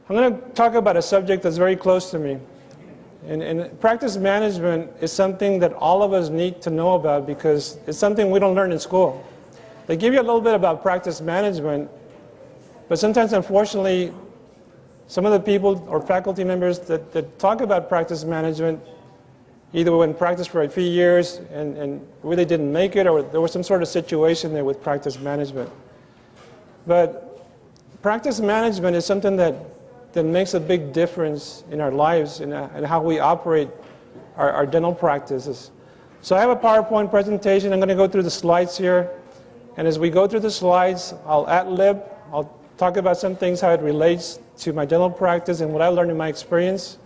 I'm going to talk about a subject that's very close to me. And practice management is something that all of us need to know about because it's something we don't learn in school. They give you a little bit about practice management, but sometimes, unfortunately, some of the people or faculty members that talk about practice management either went in practice for a few years and really didn't make it, or there was some sort of situation there with practice management. But practice management is something that makes a big difference in our lives and how we operate our dental practices. So I have a PowerPoint presentation. I'm going to go through the slides here. And as we go through the slides, I'll ad-lib. I'll talk about some things, how it relates to my dental practice and what I learned in my experience.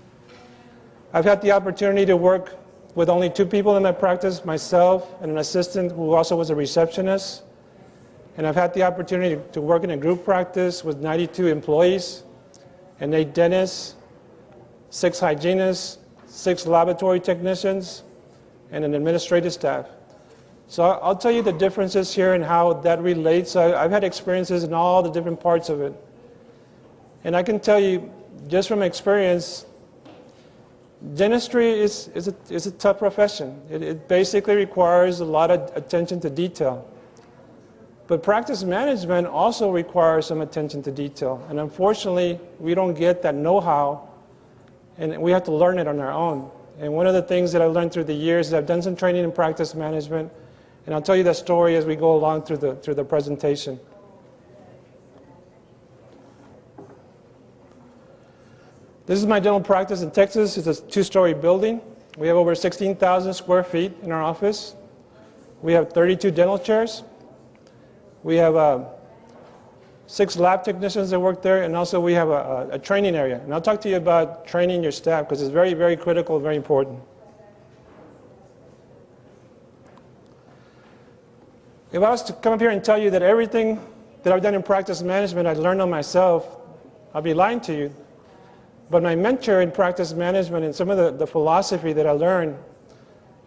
I've had the opportunity to work with only 2 people in my practice, myself and an assistant who also was a receptionist. And I've had the opportunity to work in a group practice with 92 employees, and 8 dentists, 6 hygienists, 6 laboratory technicians, and an administrative staff. So I'll tell you the differences here and how that relates. I've had experiences in all the different parts of it. And I can tell you, just from experience, dentistry is a tough profession. It basically requires a lot of attention to detail. But practice management also requires some attention to detail. And unfortunately, we don't get that know-how, and we have to learn it on our own. And one of the things that I've learned through the years is I've done some training in practice management, and I'll tell you that story as we go along through the presentation. This is my dental practice in Texas. It's a 2-story building. We have over 16,000 square feet in our office. We have 32 dental chairs. We have 6 lab technicians that work there, and also we have a training area. And I'll talk to you about training your staff because it's very, very critical, very important. If I was to come up here and tell you that everything that I've done in practice management I learned on myself, I'll be lying to you. But my mentor in practice management and some of the philosophy that I learned,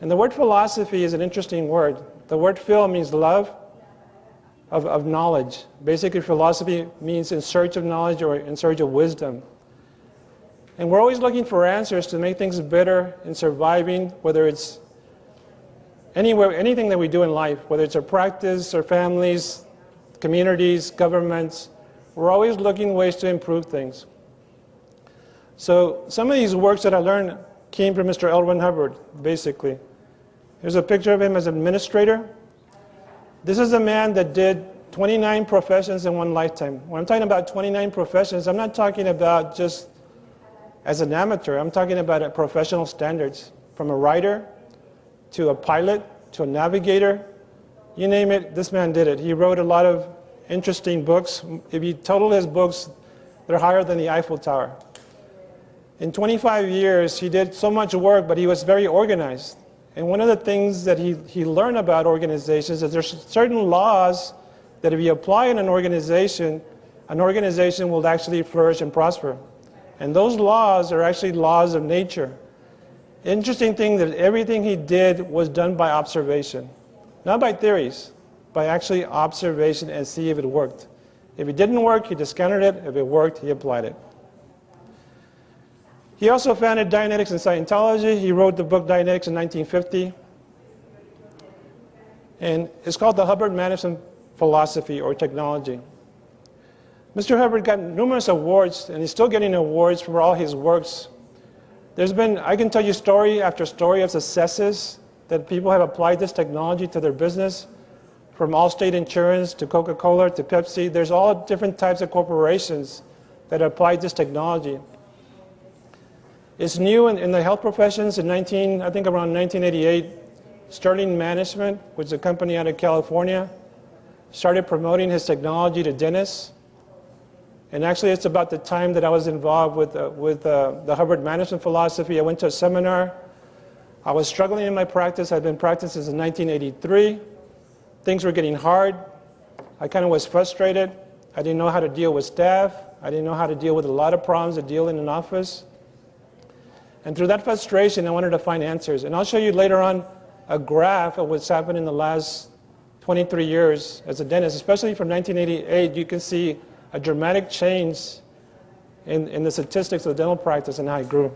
and the word philosophy is an interesting word. The word phil means love of knowledge. Basically, philosophy means in search of knowledge or in search of wisdom. And we're always looking for answers to make things better in surviving, whether it's anything that we do in life, whether it's our practice, our families, communities, governments. We're always looking ways to improve things. So some of these works that I learned came from Mr. L. Ron Hubbard, basically. Here's a picture of him as an administrator. This is a man that did 29 professions in one lifetime. When I'm talking about 29 professions, I'm not talking about just as an amateur. I'm talking about professional standards, from a writer to a pilot to a navigator. You name it, this man did it. He wrote a lot of interesting books. If you total his books, they're higher than the Eiffel Tower. In 25 years, he did so much work, but he was very organized. And one of the things that he learned about organizations is there's certain laws that if you apply in an organization will actually flourish and prosper. And those laws are actually laws of nature. Interesting thing that everything he did was done by observation. Not by theories, by actually observation and see if it worked. If it didn't work, he discounted it. If it worked, he applied it. He also founded Dianetics and Scientology. He wrote the book Dianetics in 1950. And it's called the Hubbard Management Philosophy or Technology. Mr. Hubbard got numerous awards, and he's still getting awards for all his works. I can tell you story after story of successes that people have applied this technology to their business, from Allstate Insurance to Coca-Cola to Pepsi. There's all different types of corporations that applied this technology. It's new in the health professions. I think around 1988, Sterling Management, which is a company out of California, started promoting his technology to dentists. And actually, it's about the time that I was involved with the Hubbard Management Philosophy. I went to a seminar. I was struggling in my practice. I'd been practicing since 1983. Things were getting hard. I kind of was frustrated. I didn't know how to deal with staff. I didn't know how to deal with a lot of problems that deal in an office. And through that frustration, I wanted to find answers. And I'll show you later on a graph of what's happened in the last 23 years as a dentist, especially from 1988. You can see a dramatic change in the statistics of the dental practice and how it grew.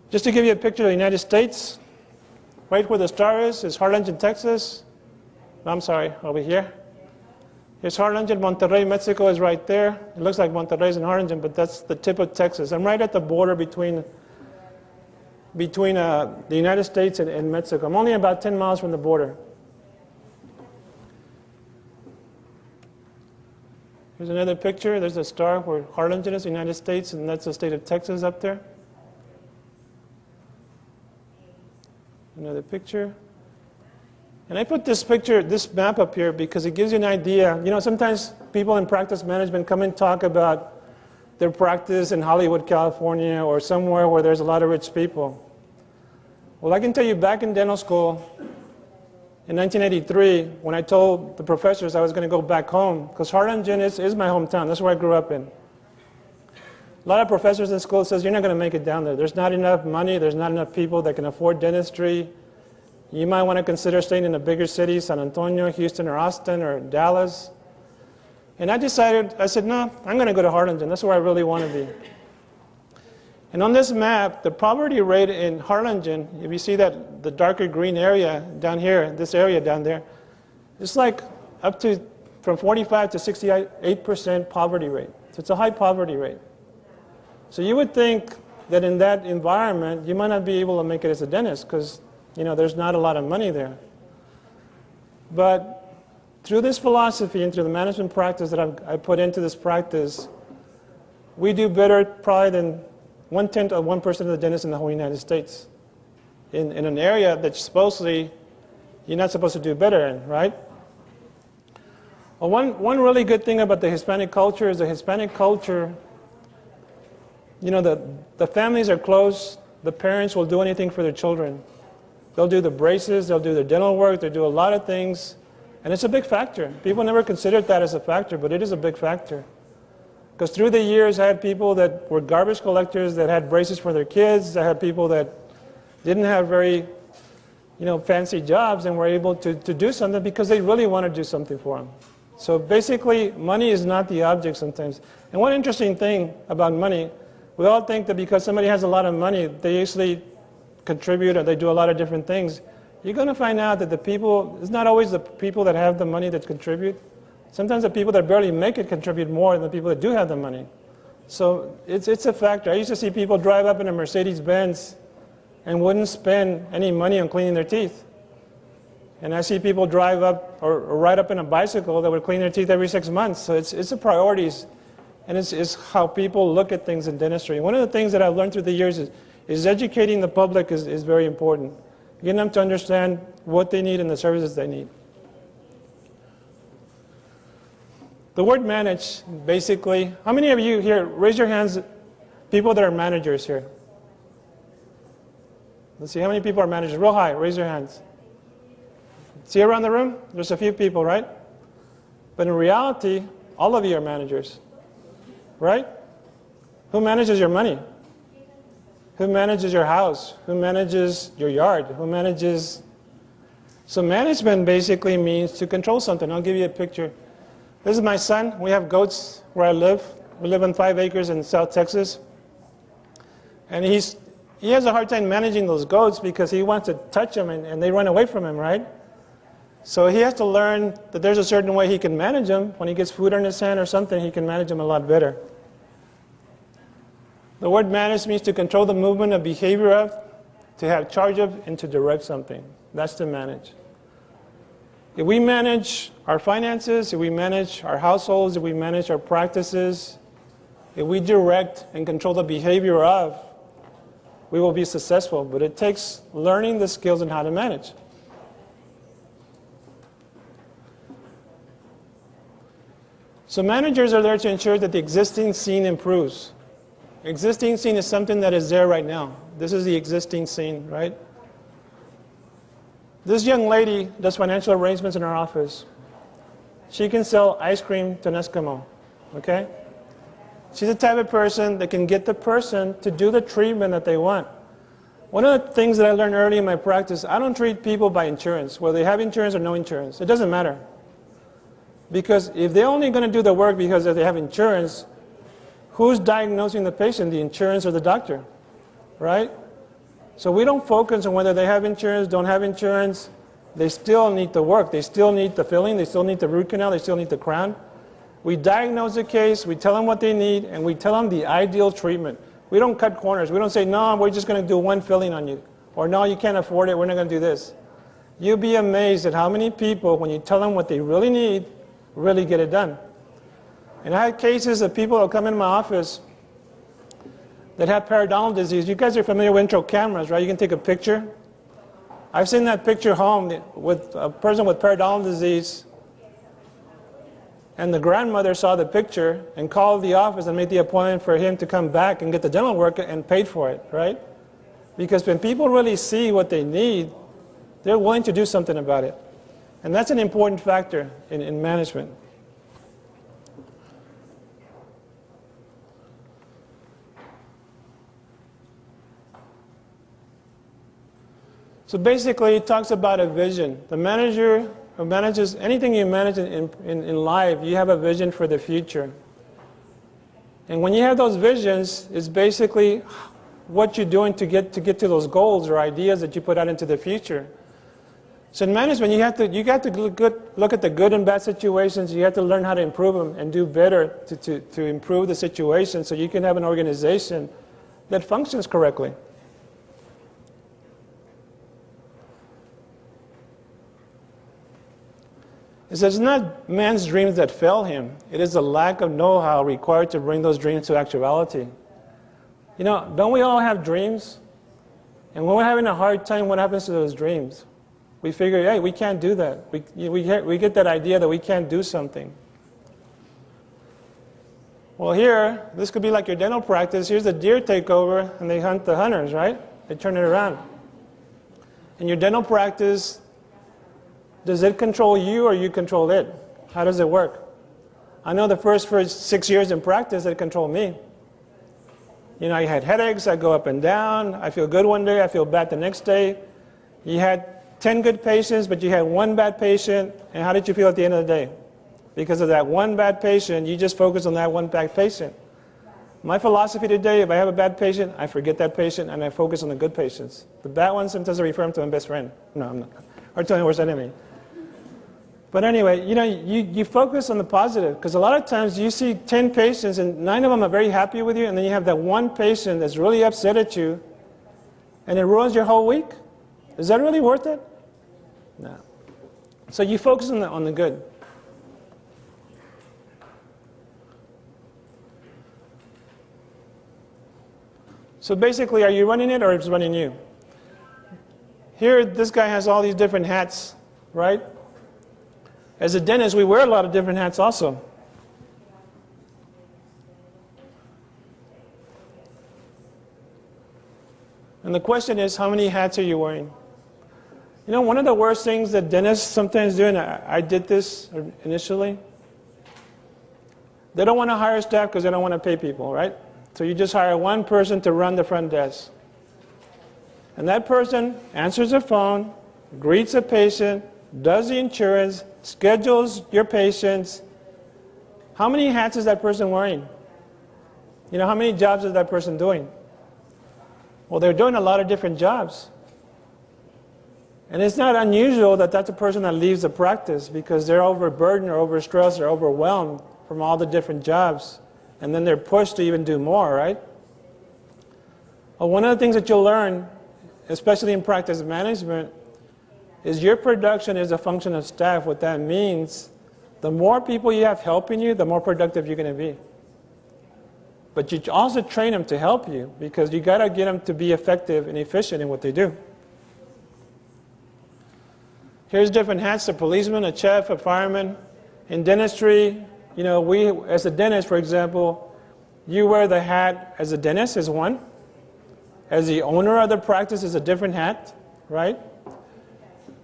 Just to give you a picture of the United States, right where the star is Harlingen, Texas. No, I'm sorry, over here. Here's Harlingen. Monterrey, Mexico is right there. It looks like Monterrey's in Harlingen, but that's the tip of Texas. I'm right at the border between the United States and Mexico. I'm only about 10 miles from the border. Here's another picture. There's a star where Harlingen is, the United States, and that's the state of Texas up there. Another picture. And I put this picture, this map up here because it gives you an idea. You know, sometimes people in practice management come and talk about their practice in Hollywood, California, or somewhere where there's a lot of rich people. Well, I can tell you back in dental school in 1983, when I told the professors I was going to go back home, because Harlingen is my hometown. That's where I grew up in. A lot of professors in school says, you're not going to make it down there. There's not enough money. There's not enough people that can afford dentistry. You might want to consider staying in a bigger city, San Antonio, Houston, or Austin, or Dallas. And I decided, I said, no, I'm going to go to Harlingen. That's where I really want to be. And on this map, the poverty rate in Harlingen, if you see that the darker green area down here, this area down there, it's like up to from 45 to 68% poverty rate. So it's a high poverty rate. So you would think that in that environment, you might not be able to make it as a dentist because, you know, there's not a lot of money there. But through this philosophy and through the management practice that I put into this practice, we do better probably than 1/10 of 1% of the dentists in the whole United States in an area that supposedly you're not supposed to do better in, right? Well, one really good thing about the Hispanic culture is the Hispanic culture, you know, the families are close. The parents will do anything for their children. They'll do the braces, they'll do their dental work, they'll do a lot of things. And it's a big factor. People never considered that as a factor, but it is a big factor. Because through the years, I had people that were garbage collectors that had braces for their kids. I had people that didn't have very, you know, fancy jobs and were able to do something because they really want to do something for them. So basically, money is not the object sometimes. And one interesting thing about money, we all think that because somebody has a lot of money, they usually contribute or they do a lot of different things. You're going to find out that the people, it's not always the people that have the money that contribute. Sometimes the people that barely make it contribute more than the people that do have the money. So it's a factor. I used to see people drive up in a Mercedes-Benz and wouldn't spend any money on cleaning their teeth. And I see people drive up or ride up in a bicycle that would clean their teeth every 6 months. So it's the priorities. And it's how people look at things in dentistry. One of the things that I've learned through the years is educating the public is very important. Getting them to understand what they need and the services they need. The word manage, basically, how many of you here, raise your hands, people that are managers here? Let's see, how many people are managers? Real high, raise your hands. See around the room? There's a few people, right? But in reality, all of you are managers, right? Who manages your money? Who manages your house? Who manages your yard? Who manages? So management basically means to control something. I'll give you a picture. This is my son. We have goats where I live. We live on 5 acres in South Texas. And he has a hard time managing those goats because he wants to touch them and they run away from him, right? So he has to learn that there's a certain way he can manage them. When he gets food on his hand or something, he can manage them a lot better. The word manage means to control the movement of behavior of, to have charge of, and to direct something. That's to manage. If we manage our finances, if we manage our households, if we manage our practices, if we direct and control the behavior of, we will be successful. But it takes learning the skills on how to manage. So managers are there to ensure that the existing scene improves. Existing scene is something that is there right now. This is the existing scene, right? This young lady does financial arrangements in her office. She can sell ice cream to an Eskimo, okay? She's the type of person that can get the person to do the treatment that they want. One of the things that I learned early in my practice, I don't treat people by insurance, whether they have insurance or no insurance. It doesn't matter. Because if they're only going to do the work because they have insurance, who's diagnosing the patient, the insurance or the doctor, right? So we don't focus on whether they have insurance, don't have insurance. They still need the work. They still need the filling. They still need the root canal. They still need the crown. We diagnose the case. We tell them what they need, and we tell them the ideal treatment. We don't cut corners. We don't say, no, we're just going to do one filling on you. Or, no, you can't afford it. We're not going to do this. You'll be amazed at how many people, when you tell them what they really need, really get it done. And I had cases of people who come into my office that have periodontal disease. You guys are familiar with intro cameras, right? You can take a picture. I've seen that picture home with a person with periodontal disease, and the grandmother saw the picture and called the office and made the appointment for him to come back and get the dental work and paid for it, right? Because when people really see what they need, they're willing to do something about it. And that's an important factor in management. So basically, it talks about a vision. The manager who manages anything you manage in life, you have a vision for the future. And when you have those visions, it's basically what you're doing to get to those goals or ideas that you put out into the future. So in management, you have to look at the good and bad situations. You have to learn how to improve them and do better to improve the situation so you can have an organization that functions correctly. It says, it's not man's dreams that fail him. It is the lack of know-how required to bring those dreams to actuality. You know, don't we all have dreams? And when we're having a hard time, what happens to those dreams? We figure, hey, we can't do that. We get that idea that we can't do something. Well, here, this could be like your dental practice. Here's the deer takeover, and they hunt the hunters, right? They turn it around. In your dental practice, does it control you or you control it? How does it work? I know the first 6 years in practice, it controlled me. You know, I had headaches, I go up and down, I feel good one day, I feel bad the next day. You had 10 good patients, but you had one bad patient, and how did you feel at the end of the day? Because of that one bad patient, you just focus on that one bad patient. My philosophy today, if I have a bad patient, I forget that patient and I focus on the good patients. The bad ones, sometimes I refer them to my best friend. No, I'm not. Or to my worst enemy. But anyway, you know, you focus on the positive, because a lot of times you see 10 patients and 9 of them are very happy with you, and then you have that one patient that's really upset at you, and it ruins your whole week. Is that really worth it? No. So you focus on the good. So basically, are you running it or it's running you? Here, this guy has all these different hats, right? As a dentist, we wear a lot of different hats also. And the question is, how many hats are you wearing? You know, one of the worst things that dentists sometimes do, and I did this initially, they don't want to hire staff because they don't want to pay people, right? So you just hire one person to run the front desk. And that person answers the phone, greets a patient, does the insurance, schedules your patients. How many hats is that person wearing? You know, how many jobs is that person doing? Well, they're doing a lot of different jobs. And it's not unusual that that's a person that leaves the practice because they're overburdened or overstressed or overwhelmed from all the different jobs. And then they're pushed to even do more, right? Well, one of the things that you'll learn, especially in practice management, is your production is a function of staff. What that means, the more people you have helping you, the more productive you're going to be. But you also train them to help you because you got to get them to be effective and efficient in what they do. Here's different hats: a policeman, a chef, a fireman. In dentistry, you know, we, as a dentist, for example, you wear the hat as a dentist is one. As the owner of the practice is a different hat, right?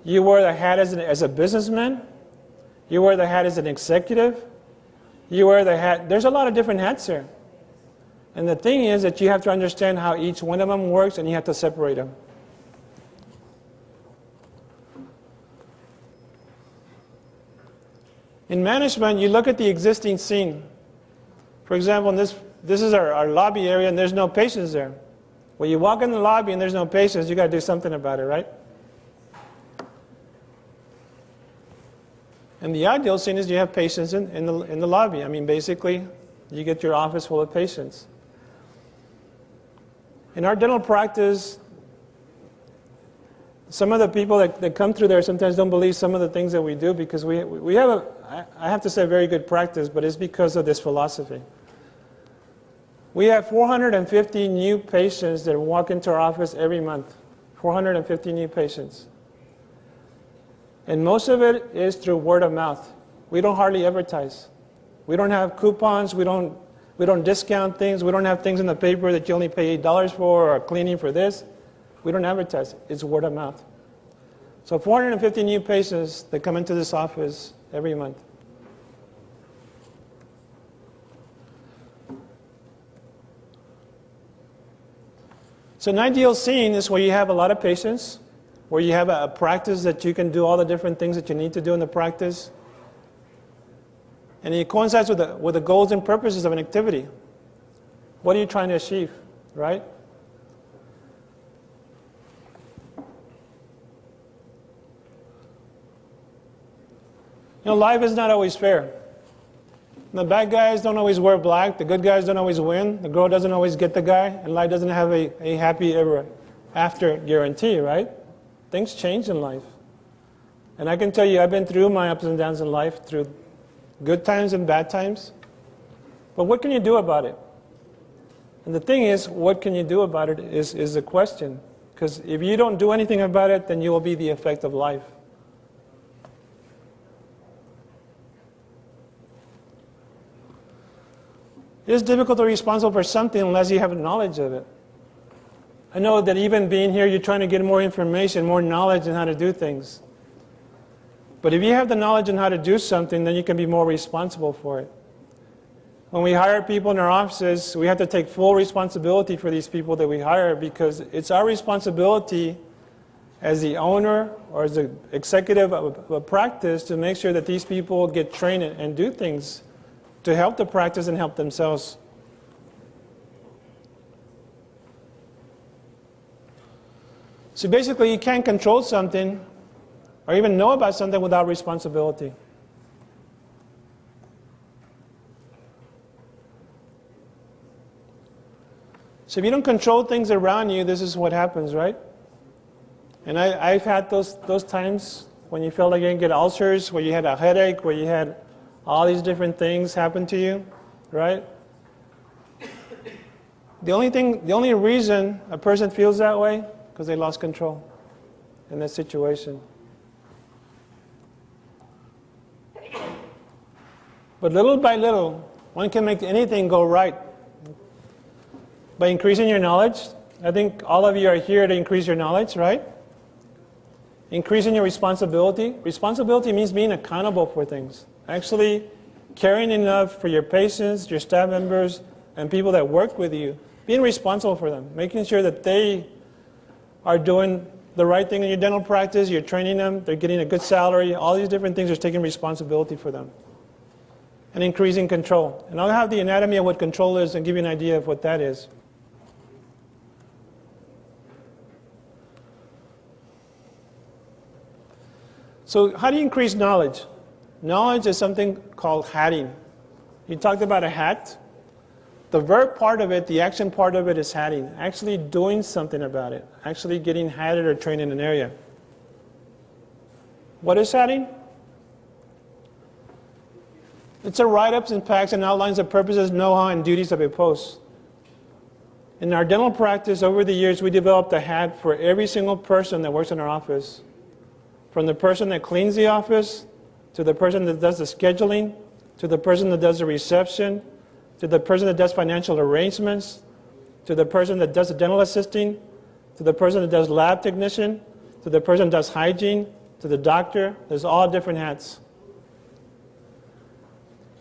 You wear the hat as a businessman. You wear the hat as an executive. You wear the hat. There's a lot of different hats here. And the thing is that you have to understand how each one of them works, and you have to separate them. In management, you look at the existing scene. For example, this is our lobby area, and there's no patients there. When you walk in the lobby and there's no patients, you got to do something about it, right? And the ideal scene is you have patients in the lobby. I mean, basically, you get your office full of patients. In our dental practice, some of the people that come through there sometimes don't believe some of the things that we do, because we have I have to say, a very good practice, but it's because of this philosophy. We have 450 new patients that walk into our office every month. 450 new patients. And most of it is through word of mouth. We don't hardly advertise. We don't have coupons. We don't discount things. We don't have things in the paper that you only pay $8 for, or cleaning for this. We don't advertise. It's word of mouth. So 450 new patients that come into this office every month. So an ideal scene is where you have a lot of patients, where you have a practice that you can do all the different things that you need to do in the practice. And it coincides with the goals and purposes of an activity. What are you trying to achieve, right? You know, life is not always fair. The bad guys don't always wear black. The good guys don't always win. The girl doesn't always get the guy. And life doesn't have a happy ever after guarantee, right? Things change in life. And I can tell you, I've been through my ups and downs in life, through good times and bad times. But what can you do about it? And the thing is, what can you do about it is the question. Because if you don't do anything about it, then you will be the effect of life. It is difficult to be responsible for something unless you have knowledge of it. I know that even being here, you're trying to get more information, more knowledge on how to do things. But if you have the knowledge on how to do something, then you can be more responsible for it. When we hire people in our offices, we have to take full responsibility for these people that we hire, because it's our responsibility as the owner or as the executive of a practice to make sure that these people get trained and do things to help the practice and help themselves. So basically, you can't control something or even know about something without responsibility. So if you don't control things around you, this is what happens, right? And I've had those times when you felt like you didn't get ulcers, where you had a headache, where you had all these different things happen to you, right? The only reason a person feels that way, because they lost control in that situation. But little by little, one can make anything go right. By increasing your knowledge, I think all of you are here to increase your knowledge, right? Increasing your responsibility. Responsibility means being accountable for things. Actually caring enough for your patients, your staff members, and people that work with you. Being responsible for them. Making sure that they are doing the right thing in your dental practice. You're training them. They're getting a good salary. All these different things are taking responsibility for them. And increasing control. And I'll have the anatomy of what control is and give you an idea of what that is. So how do you increase knowledge? Knowledge is something called hatting. You talked about a hat. The verb part of it, the action part of it is hatting. Actually doing something about it. Actually getting hatted or trained in an area. What is hatting? It's a write-ups and packs and outlines the purposes, know-how, and duties of a post. In our dental practice, over the years, we developed a hat for every single person that works in our office. From the person that cleans the office, to the person that does the scheduling, to the person that does the reception, to the person that does financial arrangements, to the person that does the dental assisting, to the person that does lab technician, to the person that does hygiene, to the doctor. There's all different hats.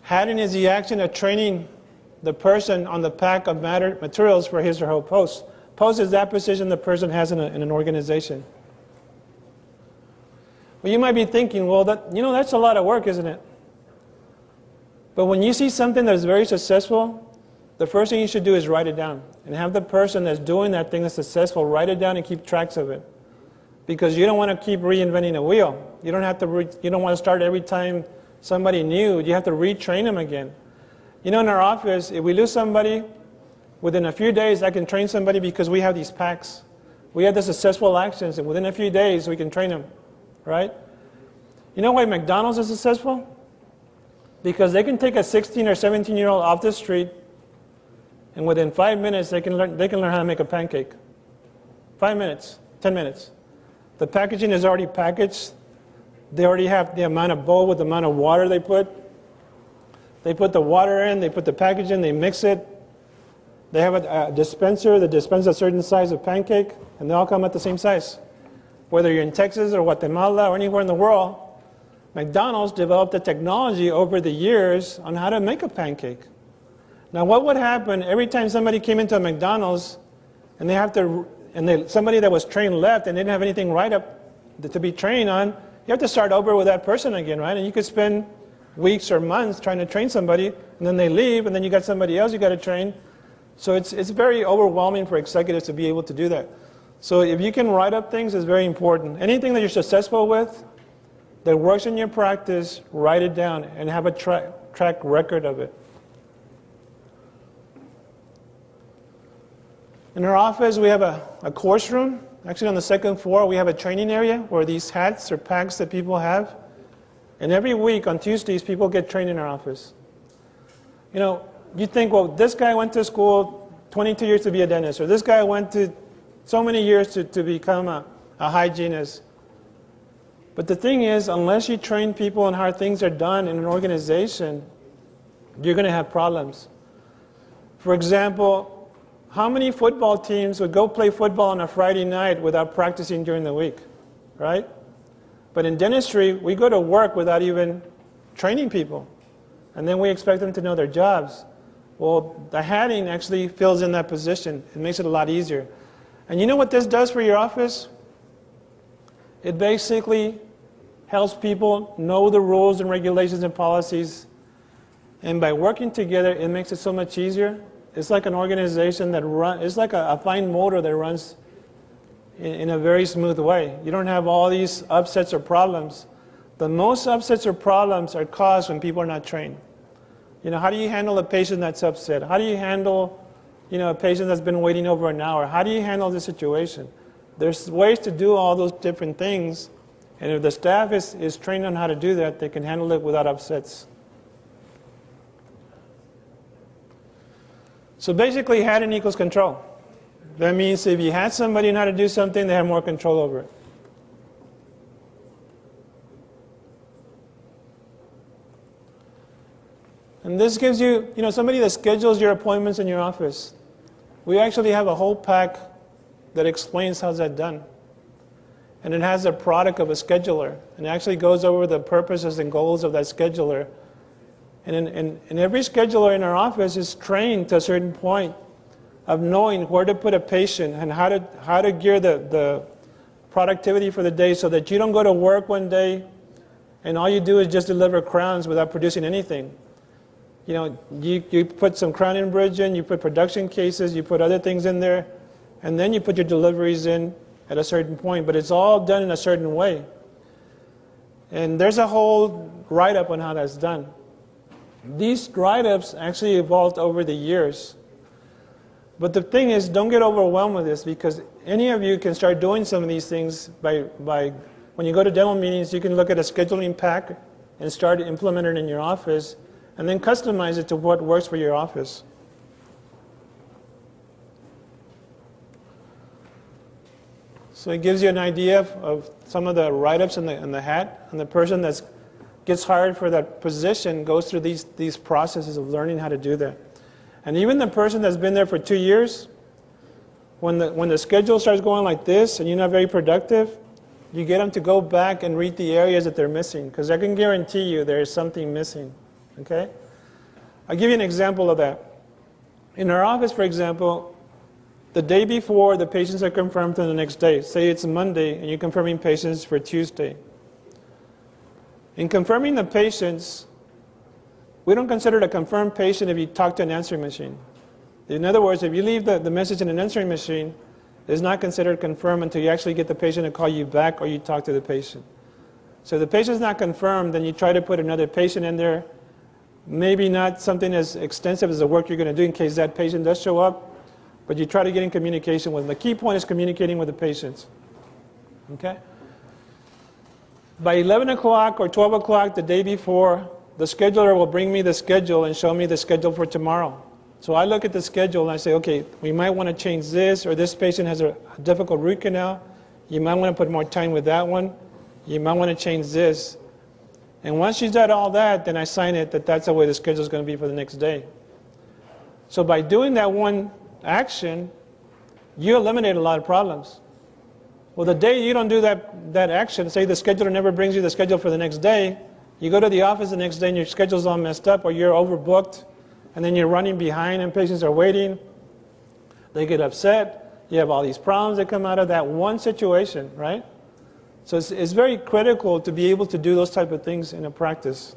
Hatting is the action of training the person on the pack of materials for his or her post. Post is that position the person has in an organization. Well, you might be thinking, well, that's a lot of work, isn't it? But when you see something that's very successful, the first thing you should do is write it down. And have the person that's doing that thing that's successful write it down and keep tracks of it. Because you don't want to keep reinventing the wheel. You don't want to start every time somebody new. You have to retrain them again. You know, in our office, if we lose somebody, within a few days I can train somebody because we have these packs. We have the successful actions, and within a few days we can train them, right? You know why McDonald's is successful? Because they can take a 16 or 17-year-old off the street, and within 5 minutes they can learn how to make a pancake. 5 minutes, 10 minutes. The packaging is already packaged. They already have the amount of bowl with the amount of water they put. They put the water in, they put the package in, they mix it. They have a dispenser that dispenses a certain size of pancake, and they all come at the same size. Whether you're in Texas or Guatemala or anywhere in the world, McDonald's developed the technology over the years on how to make a pancake. Now, what would happen every time somebody came into a McDonald's and somebody that was trained left and didn't have anything right up to be trained on, you have to start over with that person again, right? And you could spend weeks or months trying to train somebody, and then they leave, and then you got somebody else you got to train. So it's very overwhelming for executives to be able to do that. So if you can write up things, it's very important. Anything that you're successful with that works in your practice, write it down and have a track record of it. In our office, we have a course room. Actually, on the second floor, we have a training area where these hats or packs that people have. And every week on Tuesdays, people get trained in our office. You know, you think, well, this guy went to school 22 years to be a dentist, or this guy went to so many years to become a hygienist. But the thing is, unless you train people on how things are done in an organization, you're going to have problems. For example, how many football teams would go play football on a Friday night without practicing during the week, right? But in dentistry, we go to work without even training people. And then we expect them to know their jobs. Well, the hatting actually fills in that position. It makes it a lot easier. And you know what this does for your office? It basically helps people know the rules and regulations and policies. And by working together, it makes it so much easier. It's like an organization that it's like a fine motor that runs in a very smooth way. You don't have all these upsets or problems. The most upsets or problems are caused when people are not trained. You know, how do you handle a patient that's upset? How do you handle, a patient that's been waiting over an hour? How do you handle the situation? There's ways to do all those different things, and if the staff is trained on how to do that, they can handle it without upsets. So basically, hatting equals control. That means if you had somebody know how to do something, they have more control over it. And this gives you, somebody that schedules your appointments in your office. We actually have a whole pack that explains how's that done. And it has a product of a scheduler. And it actually goes over the purposes and goals of that scheduler. And every scheduler in our office is trained to a certain point of knowing where to put a patient and how to gear the productivity for the day so that you don't go to work one day and all you do is just deliver crowns without producing anything. You put some crown and bridge in, you put production cases, you put other things in there, and then you put your deliveries in at a certain point. But it's all done in a certain way. And there's a whole write-up on how that's done. These write-ups actually evolved over the years. But the thing is, don't get overwhelmed with this, because any of you can start doing some of these things by when you go to dental meetings, you can look at a scheduling pack and start implementing it in your office, and then customize it to what works for your office. So it gives you an idea of some of the write-ups in the hat, and the person that gets hired for that position goes through these processes of learning how to do that. And even the person that's been there for 2 years, when the schedule starts going like this and you're not very productive, you get them to go back and read the areas that they're missing, because I can guarantee you there is something missing. Okay? I'll give you an example of that. In our office, for example, the day before the patients are confirmed to the next day. Say it's Monday and you're confirming patients for Tuesday. In confirming the patients, We don't consider it a confirmed patient if you talk to an answering machine. In other words, if you leave the message in an answering machine, it's not considered confirmed until you actually get the patient to call you back or you talk to the patient. So if the patient's not confirmed, then you try to put another patient in there. Maybe not something as extensive as the work you're going to do in case that patient does show up, but you try to get in communication with them. The key point is communicating with the patients. Okay? By 11 o'clock or 12 o'clock the day before, the scheduler will bring me the schedule and show me the schedule for tomorrow. So I look at the schedule and I say, okay, we might want to change this, or this patient has a difficult root canal. You might want to put more time with that one. You might want to change this. And once she's done all that, then I sign it that that's the way the schedule is going to be for the next day. So by doing that one action, you eliminate a lot of problems. Well, the day you don't do that action, say the scheduler never brings you the schedule for the next day, you go to the office the next day and your schedule's all messed up, or you're overbooked, and then you're running behind and patients are waiting. They get upset. You have all these problems that come out of that one situation, right? So it's very critical to be able to do those type of things in a practice.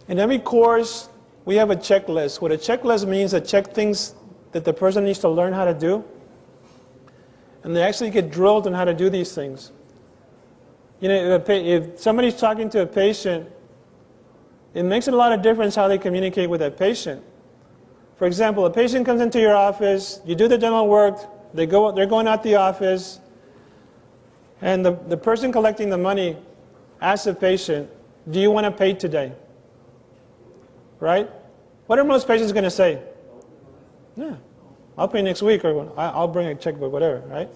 In every course, we have a checklist. What a checklist means, is check things that the person needs to learn how to do. And they actually get drilled on how to do these things. You know, if somebody's talking to a patient, it makes a lot of difference how they communicate with that patient. For example, a patient comes into your office, you do the dental work, they're going out the office, and the person collecting the money asks the patient, do you want to pay today? Right? What are most patients going to say? Yeah, I'll pay next week, or I'll bring a checkbook, whatever, right?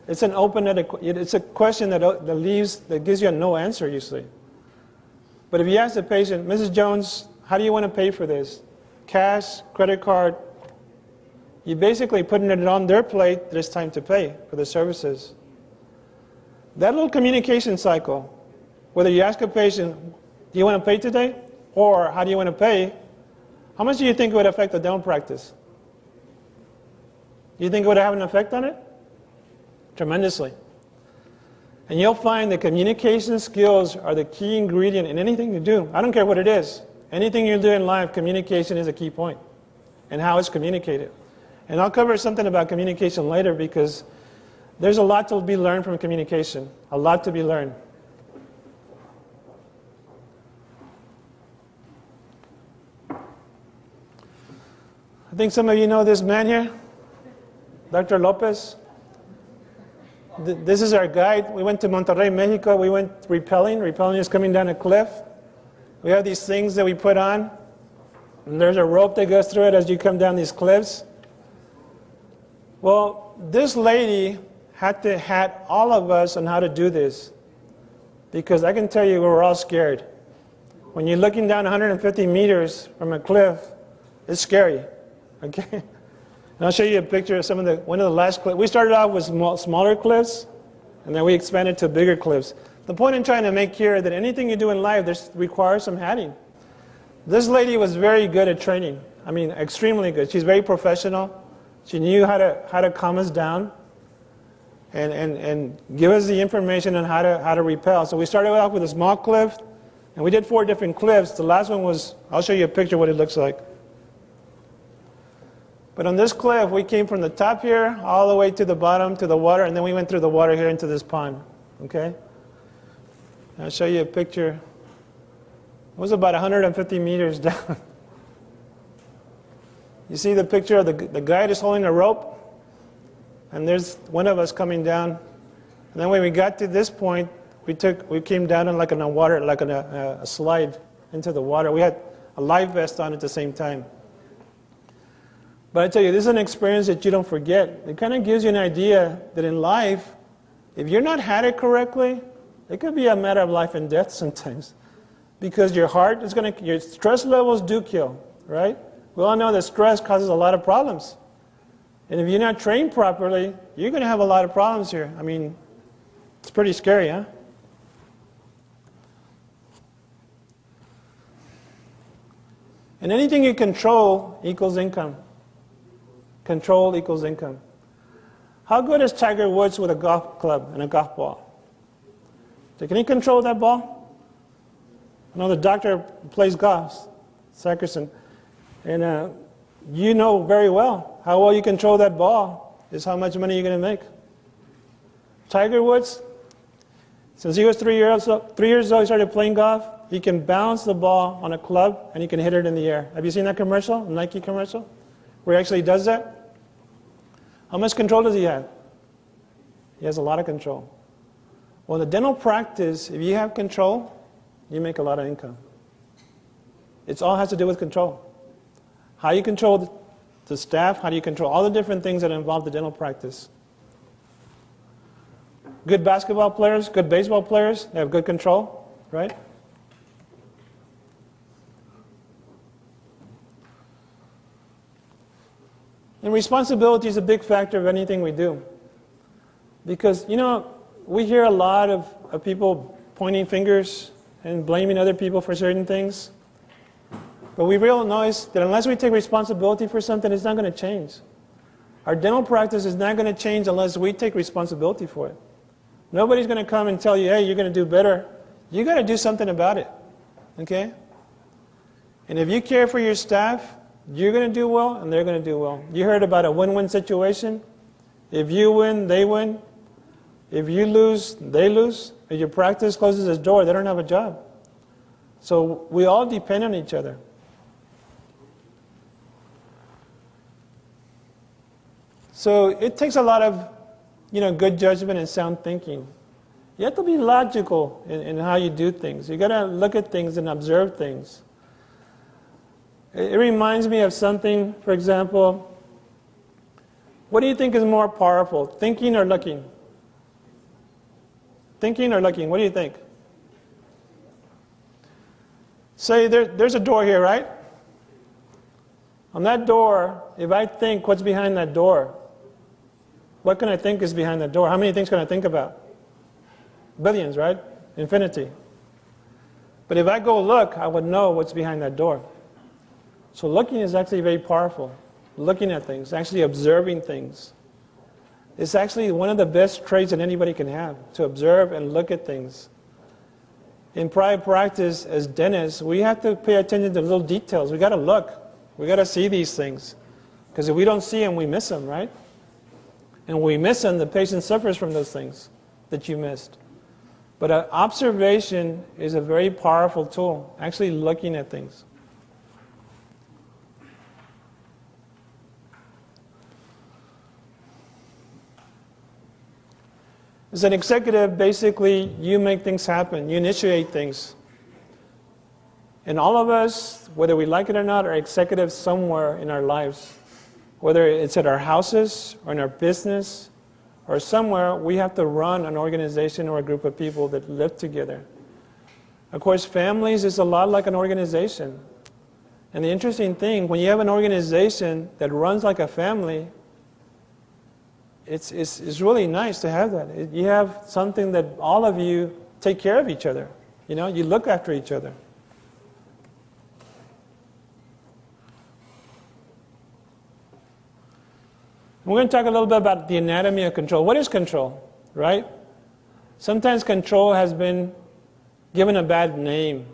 It's an open-ended, it's a question that gives you a no answer usually. But if you ask the patient, Mrs. Jones, how do you want to pay for this? Cash, credit card, you're basically putting it on their plate that it's time to pay for the services. That little communication cycle, whether you ask a patient, do you want to pay today? Or how do you want to pay? How much do you think it would affect the dental practice? Do you think it would have an effect on it? Tremendously. And you'll find that communication skills are the key ingredient in anything you do. I don't care what it is. Anything you do in life, communication is a key point, and how it's communicated. And I'll cover something about communication later because there's a lot to be learned from communication, a lot to be learned. I think some of you know this man here, Dr. Lopez. This is our guide. We went to Monterrey, Mexico. We went rappelling. Rappelling is coming down a cliff. We have these things that we put on, and there's a rope that goes through it as you come down these cliffs. Well, this lady had to hat all of us on how to do this, because I can tell you we were all scared. When you're looking down 150 meters from a cliff, it's scary. Okay, and I'll show you a picture of one of the last cliffs. We started off with smaller cliffs, and then we expanded to bigger cliffs. The point I'm trying to make here is that anything you do in life requires some hatting. This lady was very good at training. I mean, extremely good. She's very professional. She knew how to calm us down and give us the information on how to rappel. So we started off with a small cliff, and we did 4 different cliffs. The last one was, I'll show you a picture of what it looks like. But on this cliff, we came from the top here all the way to the bottom to the water, and then we went through the water here into this pond. Okay? I'll show you a picture. It was about 150 meters down. You see the picture of the guide is holding a rope, and there's one of us coming down. And then when we got to this point, we came down like in a water, like on a slide into the water. We had a life vest on at the same time. But I tell you, this is an experience that you don't forget. It kind of gives you an idea that in life, if you're not had it correctly, it could be a matter of life and death sometimes. Because your heart is your stress levels do kill, right? We all know that stress causes a lot of problems. And if you're not trained properly, you're going to have a lot of problems here. I mean, it's pretty scary, huh? And anything you control equals income. Control equals income. How good is Tiger Woods with a golf club and a golf ball? So can he control that ball? I know the doctor plays golf, Sackerson, and you know very well how well you control that ball is how much money you're going to make. Tiger Woods, since he was 3 years old, he started playing golf. He can bounce the ball on a club and he can hit it in the air. Have you seen that commercial, a Nike commercial, where he actually does that? How much control does he have? He has a lot of control. Well, in the dental practice, if you have control, you make a lot of income. It all has to do with control. How you control the staff, how do you control all the different things that involve the dental practice. Good basketball players, good baseball players, they have good control, right? And responsibility is a big factor of anything we do. Because, you know, we hear a lot of people pointing fingers and blaming other people for certain things. But we realize that unless we take responsibility for something, it's not going to change. Our dental practice is not going to change unless we take responsibility for it. Nobody's going to come and tell you, hey, you're going to do better. You got to do something about it. Okay? And if you care for your staff, you're going to do well and they're going to do well. You heard about a win-win situation. If you win, they win. If you lose, they lose. If your practice closes its door, they don't have a job. So we all depend on each other. So it takes a lot of, good judgment and sound thinking. You have to be logical in how you do things. You got to look at things and observe things. It reminds me of something, for example, what do you think is more powerful, thinking or looking? Thinking or looking, what do you think? Say there's a door here, right? On that door, if I think what's behind that door, what can I think is behind that door? How many things can I think about? Billions, right? Infinity. But if I go look, I would know what's behind that door. So looking is actually very powerful. Looking at things, actually observing things. It's actually one of the best traits that anybody can have, to observe and look at things. In private practice, as dentists, we have to pay attention to little details. We got to look. We got to see these things. Because if we don't see them, we miss them, right? And when we miss them, the patient suffers from those things that you missed. But observation is a very powerful tool, actually looking at things. As an executive, basically, you make things happen. You initiate things. And all of us, whether we like it or not, are executives somewhere in our lives. Whether it's at our houses, or in our business, or somewhere, we have to run an organization or a group of people that live together. Of course, families is a lot like an organization. And the interesting thing, when you have an organization that runs like a family, it's really nice to have that. You have something that all of you take care of each other. You look after each other. We're going to talk a little bit about the anatomy of control. What is control, right? Sometimes control has been given a bad name.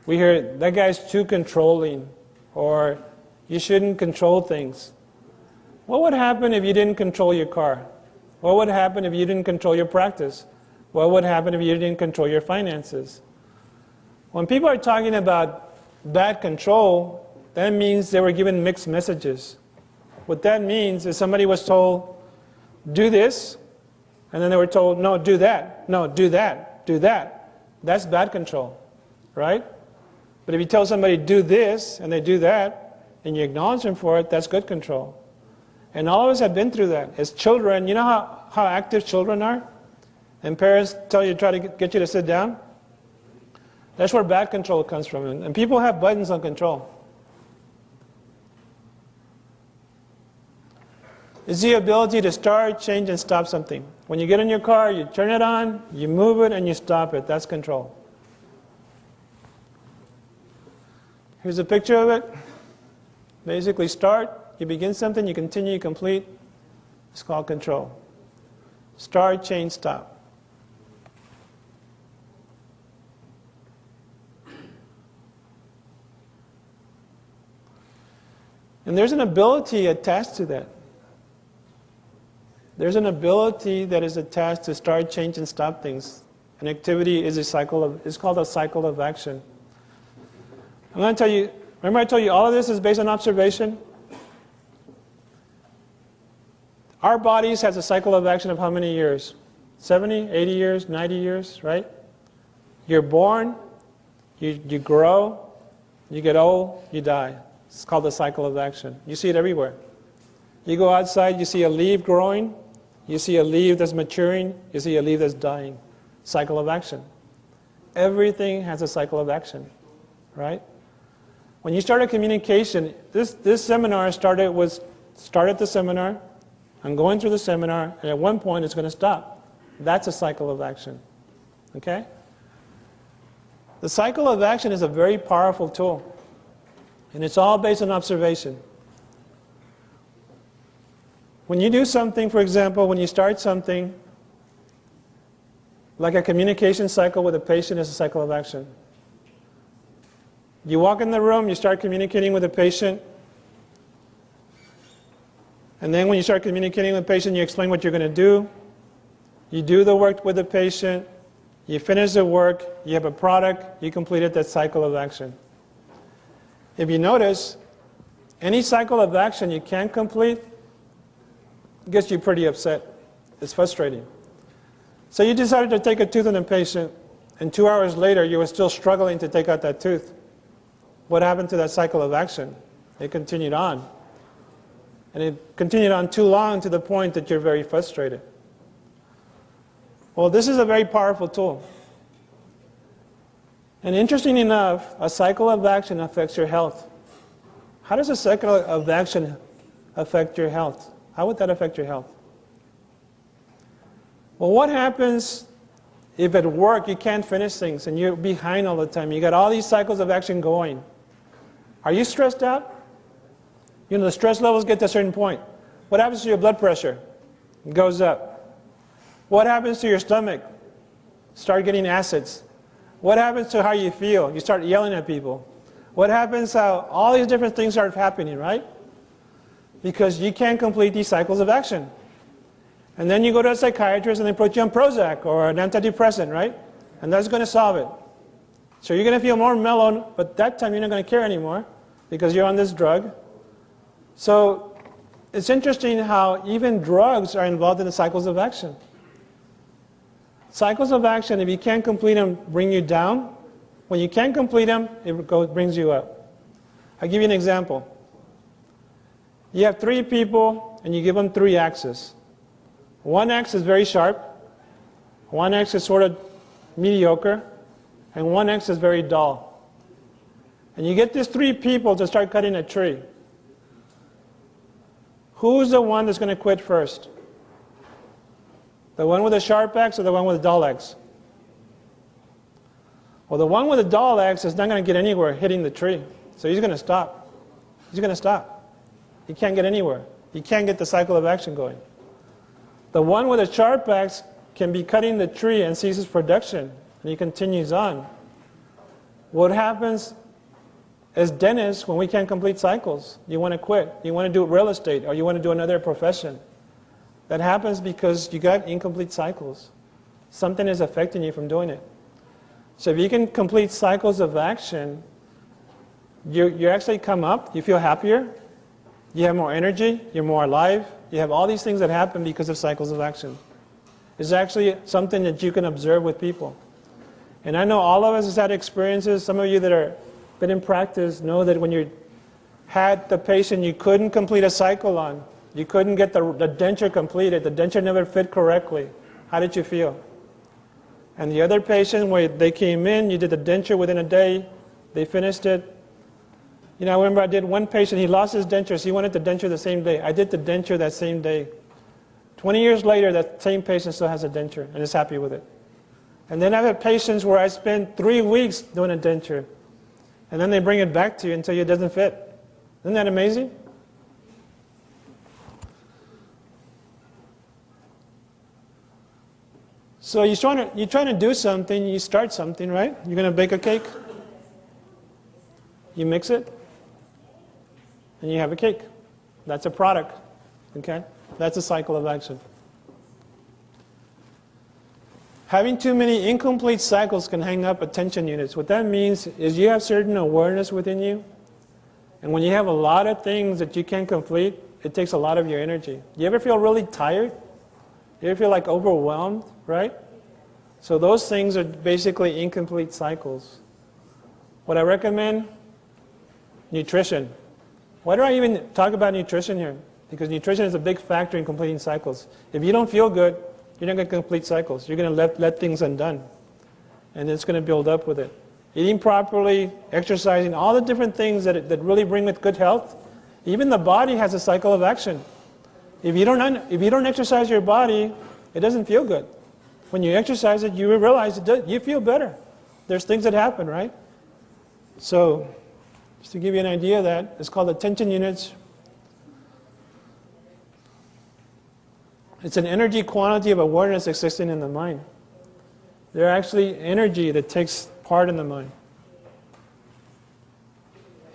We hear, that guy's too controlling, or you shouldn't control things. What would happen if you didn't control your car? What would happen if you didn't control your practice? What would happen if you didn't control your finances? When people are talking about bad control, that means they were given mixed messages. What that means is somebody was told, do this, and then they were told, no, do that, no, do that, do that. That's bad control, right? But if you tell somebody, do this, and they do that, and you acknowledge them for it, that's good control. And all of us have been through that. As children, you know how active children are? And parents try to get you to sit down? That's where bad control comes from. And people have buttons on control. It's the ability to start, change, and stop something. When you get in your car, you turn it on, you move it, and you stop it. That's control. Here's a picture of it. Basically, start, you begin something, you continue, you complete. It's called control. Start, change, stop. And there's an ability attached to that. There's an ability that is attached to start, change, and stop things. An activity is it's called a cycle of action. I'm going to tell you, remember I told you all of this is based on observation? Our bodies has a cycle of action of how many years? 70, 80 years, 90 years, right? You're born, you grow, you get old, you die. It's called the cycle of action. You see it everywhere. You go outside, you see a leaf growing, you see a leaf that's maturing, you see a leaf that's dying. Cycle of action. Everything has a cycle of action, right? When you start a communication, this seminar started the seminar, I'm going through the seminar, and at one point it's going to stop. That's a cycle of action, okay? The cycle of action is a very powerful tool, and it's all based on observation. When you do something, for example, when you start something, like a communication cycle with a patient is a cycle of action. You walk in the room, you start communicating with a patient, and then when you start communicating with a patient, you explain what you're going to do. You do the work with the patient, you finish the work, you have a product, you completed that cycle of action. If you notice, any cycle of action you can't complete gets you pretty upset. It's frustrating. So you decided to take a tooth in a patient, and 2 hours later you were still struggling to take out that tooth. What happened to that cycle of action? It continued on. And it continued on too long to the point that you're very frustrated. Well, this is a very powerful tool. And interesting enough, a cycle of action affects your health. How does a cycle of action affect your health? How would that affect your health? Well, what happens if at work you can't finish things and you're behind all the time? You got all these cycles of action going. Are you stressed out? You know, the stress levels get to a certain point. What happens to your blood pressure? It goes up. What happens to your stomach? Start getting acids. What happens to how you feel? You start yelling at people. What happens how all these different things start happening, right? Because you can't complete these cycles of action. And then you go to a psychiatrist and they put you on Prozac or an antidepressant, right? And that's going to solve it. So you're going to feel more mellow, but that time you're not going to care anymore because you're on this drug. So it's interesting how even drugs are involved in the cycles of action. Cycles of action, if you can't complete them, bring you down. When you can't complete them, it brings you up. I'll give you an example. You have 3 people and you give them 3 axes. One axe is very sharp, one axe is sort of mediocre, and one axe is very dull. And you get these 3 people to start cutting a tree. Who's the one that's going to quit first? The one with a sharp axe or the one with a dull axe? Well, the one with a dull axe is not going to get anywhere hitting the tree. So he's going to stop. He's going to stop. He can't get anywhere. He can't get the cycle of action going. The one with a sharp axe can be cutting the tree and ceases production, and he continues on. What happens as dentists when we can't complete cycles? You want to quit. You want to do real estate, or you want to do another profession. That happens because you got incomplete cycles. Something is affecting you from doing it. So if you can complete cycles of action, you actually come up, you feel happier, you have more energy, you're more alive, you have all these things that happen because of cycles of action. It's actually something that you can observe with people. And I know all of us has had experiences. Some of you that are been in practice know that when you had the patient you couldn't complete a cycle on, you couldn't get the denture completed, the denture never fit correctly. How did you feel? And the other patient, where they came in, you did the denture within a day, they finished it. You know, I remember I did one patient, he lost his dentures, he wanted the denture the same day. I did the denture that same day. 20 years later, that same patient still has a denture and is happy with it. And then I've had patients where I spent 3 weeks doing a denture, and then they bring it back to you and tell you it doesn't fit. Isn't that amazing? So you're trying to do something, you start something, right? You're going to bake a cake. You mix it. and you have a cake. That's a product. Okay? That's a cycle of action. Having too many incomplete cycles can hang up attention units. What that means is you have certain awareness within you, and when you have a lot of things that you can't complete, it takes a lot of your energy. You ever feel really tired? You ever feel like overwhelmed, right? So those things are basically incomplete cycles. What I recommend, nutrition. Why do I even talk about nutrition here? Because nutrition is a big factor in completing cycles. If you don't feel good, you're not going to complete cycles. You're going to let things undone. And it's going to build up with it. Eating properly, exercising, all the different things that really bring with good health. Even the body has a cycle of action. If you don't exercise your body, it doesn't feel good. When you exercise it, you realize you feel better. There's things that happen, right? So, just to give you an idea of that, it's called attention units. It's an energy quantity of awareness existing in the mind. They're actually energy that takes part in the mind.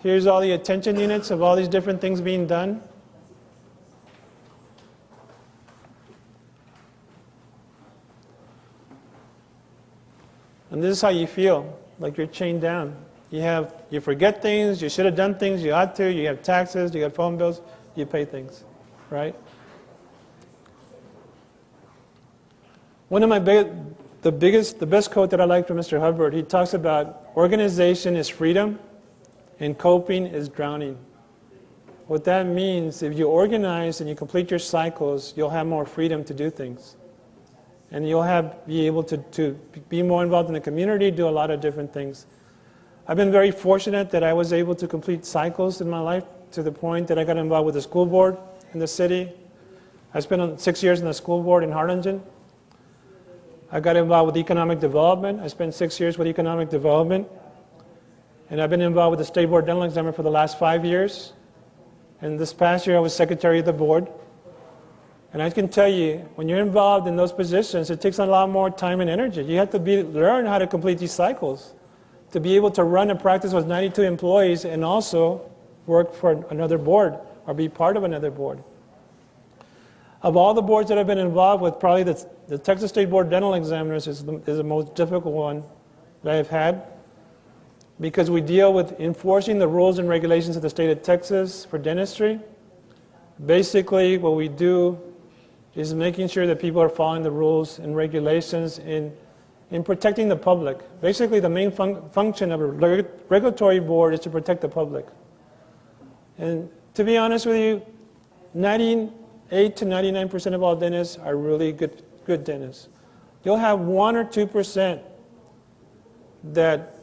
Here's all the attention units of all these different things being done. And this is how you feel, like you're chained down. You forget things, you should have done things, you ought to, you have taxes, you got phone bills, you pay things, right? One of the best quote that I like from Mr. Hubbard, he talks about organization is freedom and coping is drowning. What that means, if you organize and you complete your cycles, you'll have more freedom to do things. And you'll be able to be more involved in the community, do a lot of different things. I've been very fortunate that I was able to complete cycles in my life to the point that I got involved with the school board in the city. I spent 6 years in the school board in Harlingen. I got involved with economic development. I spent 6 years with economic development. And I've been involved with the State Board Dental Examiner for the last 5 years. And this past year I was secretary of the board. And I can tell you, when you're involved in those positions, it takes a lot more time and energy. You have to learn how to complete these cycles to be able to run a practice with 92 employees and also work for another board or be part of another board. Of all the boards that I've been involved with, probably the Texas State Board Dental Examiners is the most difficult one that I've had, because we deal with enforcing the rules and regulations of the state of Texas for dentistry. Basically, what we do is making sure that people are following the rules and regulations in protecting the public. Basically, the main function of a regulatory board is to protect the public. And to be honest with you, 98 to 99% of all dentists are really good dentists. You'll have 1 or 2% that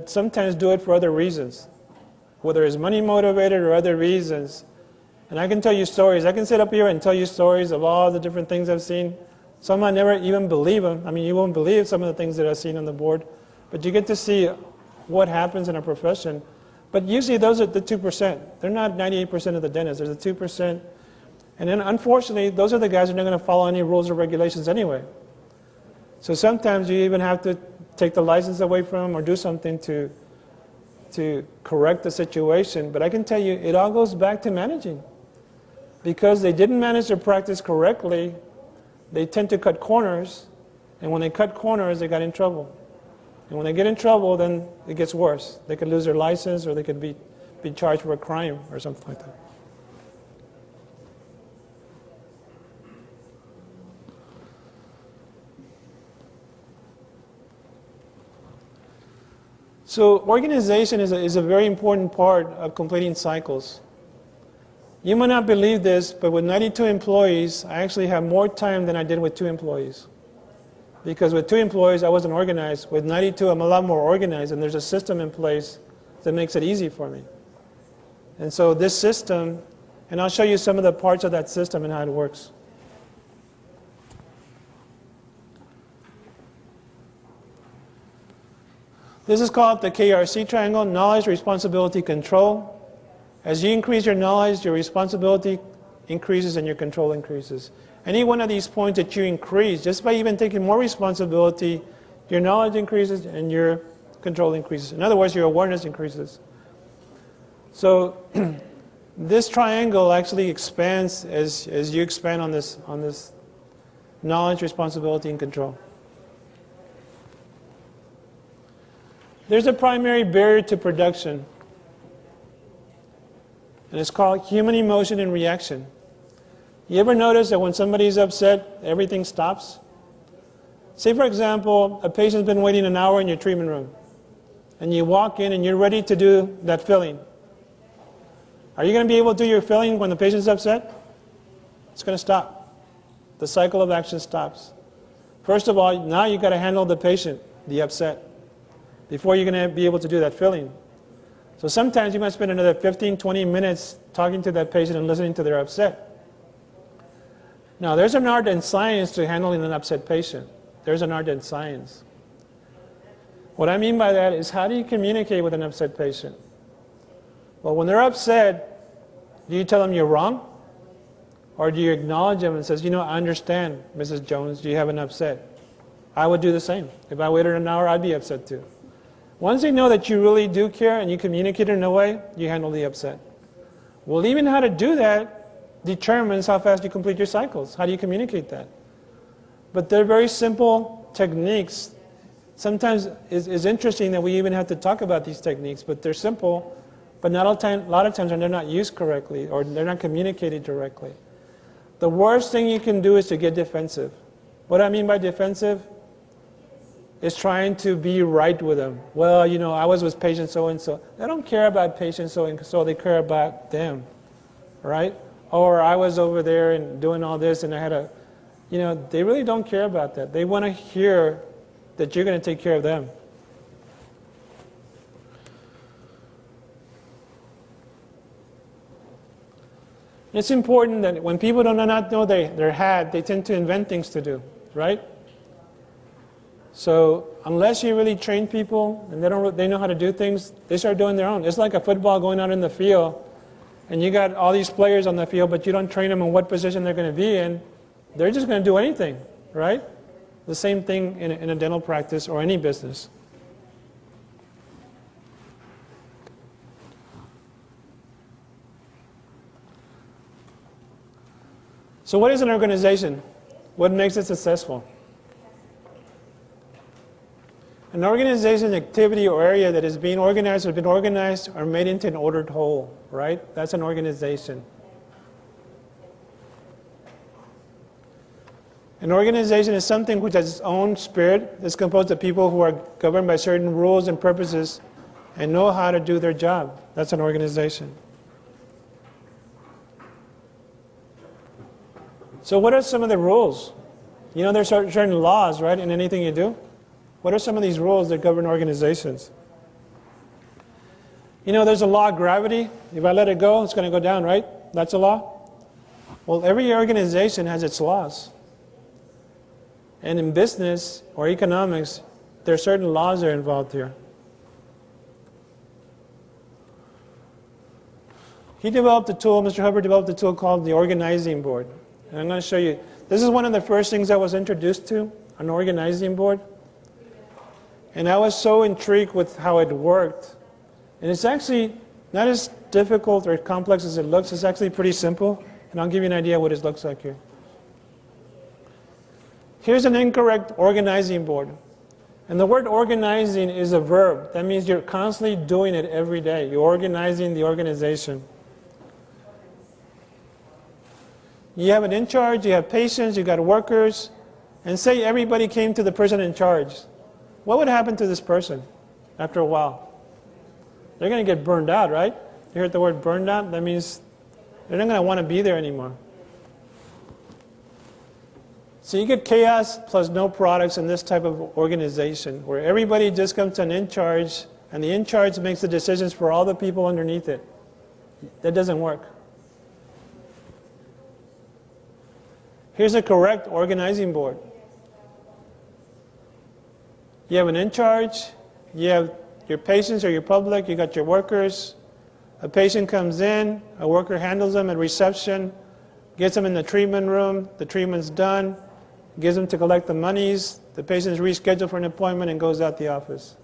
sometimes do it for other reasons, whether it's money motivated or other reasons. And I can tell you stories. I can sit up here and tell you stories of all the different things I've seen. Some I never even believe them. I mean, you won't believe some of the things that I've seen on the board. But you get to see what happens in a profession. But usually those are the 2%. They're not 98% of the dentists. There's the 2%. And then unfortunately, those are the guys who are not going to follow any rules or regulations anyway. So sometimes you even have to take the license away from them or do something to correct the situation. But I can tell you, it all goes back to managing. Because they didn't manage their practice correctly, they tend to cut corners. And when they cut corners, they got in trouble. And when they get in trouble, then it gets worse. They could lose their license, or they could be charged for a crime or something like that. So organization is a very important part of completing cycles. You might not believe this, but with 92 employees, I actually have more time than I did with 2 employees. Because with 2 employees, I wasn't organized. With 92, I'm a lot more organized, and there's a system in place that makes it easy for me. And so this system, and I'll show you some of the parts of that system and how it works. This is called the KRC triangle, knowledge, responsibility, control. As you increase your knowledge, your responsibility increases and your control increases. Any one of these points that you increase, just by even taking more responsibility, your knowledge increases and your control increases. In other words, your awareness increases. So this triangle actually expands as you expand on this knowledge, responsibility, and control. There's a primary barrier to production, and it's called human emotion and reaction. You ever notice that when somebody's upset, everything stops? Say, for example, a patient's been waiting an hour in your treatment room, and you walk in and you're ready to do that filling. Are you going to be able to do your filling when the patient's upset? It's going to stop. The cycle of action stops. First of all, now you've got to handle the patient, the upset, before you're going to be able to do that filling. So sometimes you might spend another 15, 20 minutes talking to that patient and listening to their upset. Now, there's an art and science to handling an upset patient. There's an art and science. What I mean by that is, how do you communicate with an upset patient? Well, when they're upset, do you tell them you're wrong? Or do you acknowledge them and says, you know, I understand, Mrs. Jones, you have an upset. I would do the same. If I waited an hour, I'd be upset too. Once they know that you really do care and you communicate in a way, you handle the upset. Well, even how to do that determines how fast you complete your cycles. How do you communicate that? But they're very simple techniques. Sometimes it's interesting that we even have to talk about these techniques, but they're simple, but not a lot of times they're not used correctly or they're not communicated directly. The worst thing you can do is to get defensive. What I mean by defensive is trying to be right with them. Well, you know, I was with patient so-and-so. They don't care about patient so-and-so, they care about them, right? Or I was over there and doing all this and I had a, you know, they really don't care about that. They want to hear that you're going to take care of them. It's important that when people do not know they're had, they tend to invent things to do, right? So unless you really train people and they know how to do things, they start doing their own. It's like a football going out in the field, and you got all these players on the field, but you don't train them in what position they're going to be in. They're just going to do anything, right? The same thing in a dental practice or any business. So what is an organization? What makes it successful? An organization, activity, or area that is being organized, has been organized, or made into an ordered whole, right? That's an organization. An organization is something which has its own spirit. It's composed of people who are governed by certain rules and purposes and know how to do their job. That's an organization. So what are some of the rules? You know, there's certain laws, right, in anything you do. What are some of these rules that govern organizations? You know, there's a law of gravity. If I let it go, it's going to go down, right? That's a law. Well, every organization has its laws. And in business or economics, there are certain laws that are involved here. He developed a tool, Mr. Hubbard developed a tool called the organizing board. And I'm going to show you, this is one of the first things I was introduced to, an organizing board. And I was so intrigued with how it worked. And it's actually not as difficult or complex as it looks. It's actually pretty simple. And I'll give you an idea what it looks like here. Here's an incorrect organizing board. And the word organizing is a verb. That means you're constantly doing it every day. You're organizing the organization. You have an in charge, you have patients, you got workers, and say everybody came to the person in charge. What would happen to this person after a while? They're going to get burned out, right? You heard the word burned out? That means they're not going to want to be there anymore. So you get chaos plus no products in this type of organization where everybody just comes to an in charge and the in charge makes the decisions for all the people underneath it. That doesn't work. Here's a correct organizing board. You have an in charge, you have your patients or your public, you got your workers. A patient comes in, a worker handles them at reception, gets them in the treatment room, the treatment's done, gives them to collect the monies, the patient is rescheduled for an appointment and goes out the office.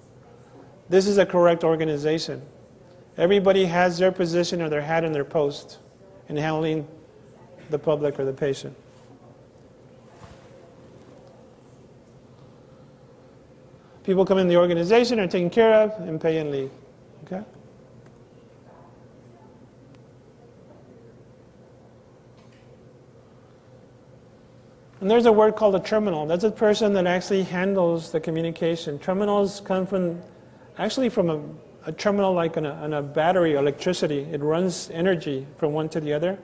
This is a correct organization. Everybody has their position or their hat in their post in handling the public or the patient. People come in the organization, are taken care of, and pay and leave. Okay? And there's a word called a terminal. That's a person that actually handles the communication. Terminals come from, actually from a terminal like on a battery or electricity. It runs energy from one to the other.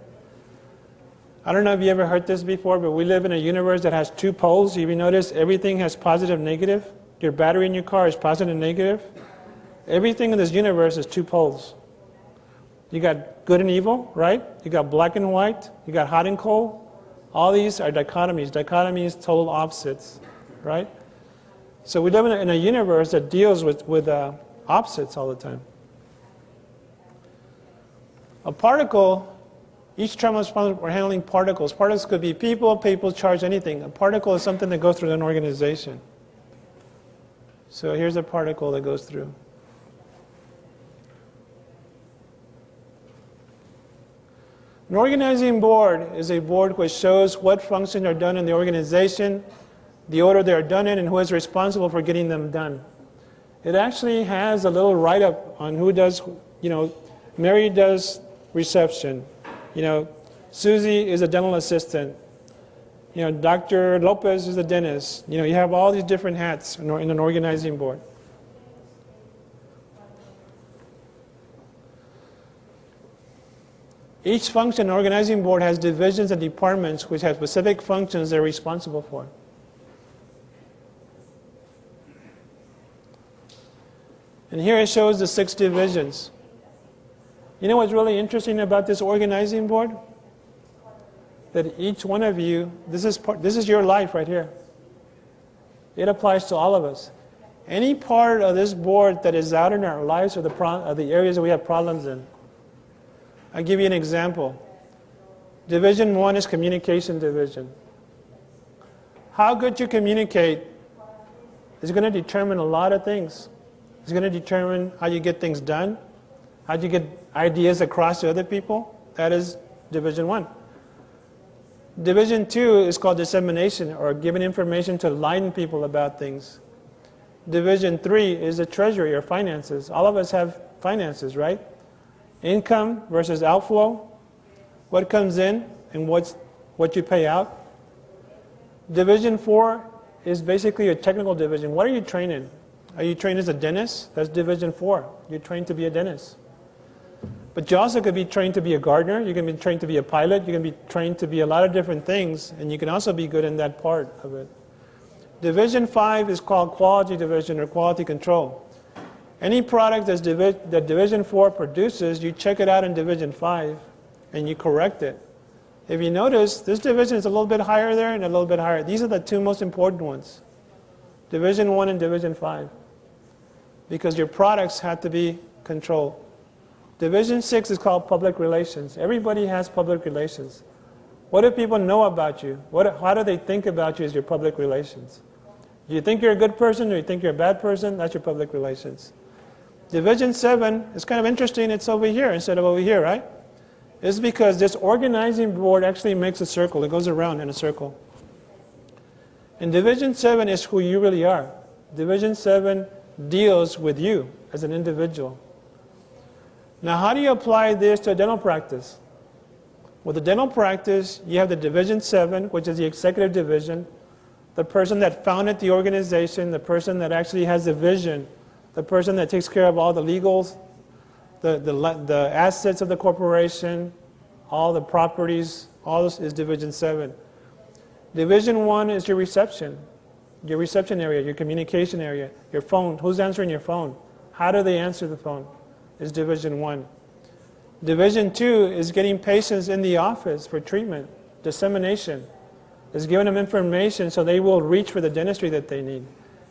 I don't know if you ever heard this before, but we live in a universe that has two poles. If you notice, everything has positive, negative. Your battery in your car is positive and negative. Everything in this universe is two poles. You got good and evil, right? You got black and white. You got hot and cold. All these are dichotomies. Dichotomies, total opposites, right? So we live in a universe that deals with opposites all the time. A particle, each term is responsible for handling particles. Particles could be people, people charge anything. A particle is something that goes through an organization. So here's a particle that goes through. An organizing board is a board which shows what functions are done in the organization, the order they are done in, and who is responsible for getting them done. It actually has a little write-up on who does, Mary does reception. Susie is a dental assistant. Dr. Lopez is a dentist. You have all these different hats in an organizing board. Each function, organizing board, has divisions and departments which have specific functions they're responsible for. And here it shows the 6 divisions. You know what's really interesting about this organizing board? That each one of you, this is your life right here. It applies to all of us. Any part of this board that is out in our lives or the areas that we have problems in. I'll give you an example. Division 1 is communication division. How good you communicate is going to determine a lot of things. It's going to determine how you get things done, how you get ideas across to other people. That is Division 1. Division 2 is called dissemination, or giving information to enlighten people about things. Division 3 is the treasury, or finances. All of us have finances, right? Income versus outflow. What comes in and what you pay out. Division 4 is basically a technical division. What are you trained in? Are you trained as a dentist? That's Division 4. You're trained to be a dentist. But you also could be trained to be a gardener. You can be trained to be a pilot. You can be trained to be a lot of different things, and you can also be good in that part of it. Division 5 is called quality division or quality control. Any product that Division 4 produces, you check it out in Division 5, and you correct it. If you notice, this division is a little bit higher there and a little bit higher. These are the 2 most important ones. Division 1 and Division 5. Because your products have to be controlled. Division 6 is called public relations. Everybody has public relations. What do people know about you? How do they think about you as your public relations? Do you think you're a good person or you think you're a bad person? That's your public relations. Division 7 is kind of interesting. It's over here instead of over here, right? It's because this organizing board actually makes a circle. It goes around in a circle. And Division 7 is who you really are. Division 7 deals with you as an individual. Now, how do you apply this to a dental practice? With a dental practice, you have the Division 7, which is the executive division, the person that founded the organization, the person that actually has the vision, the person that takes care of all the legals, the assets of the corporation, all the properties, all this is Division 7. Division 1 is your reception area, your communication area, your phone. Who's answering your phone? How do they answer the phone? Is Division 1. Division 2 is getting patients in the office for treatment, dissemination. Is giving them information so they will reach for the dentistry that they need.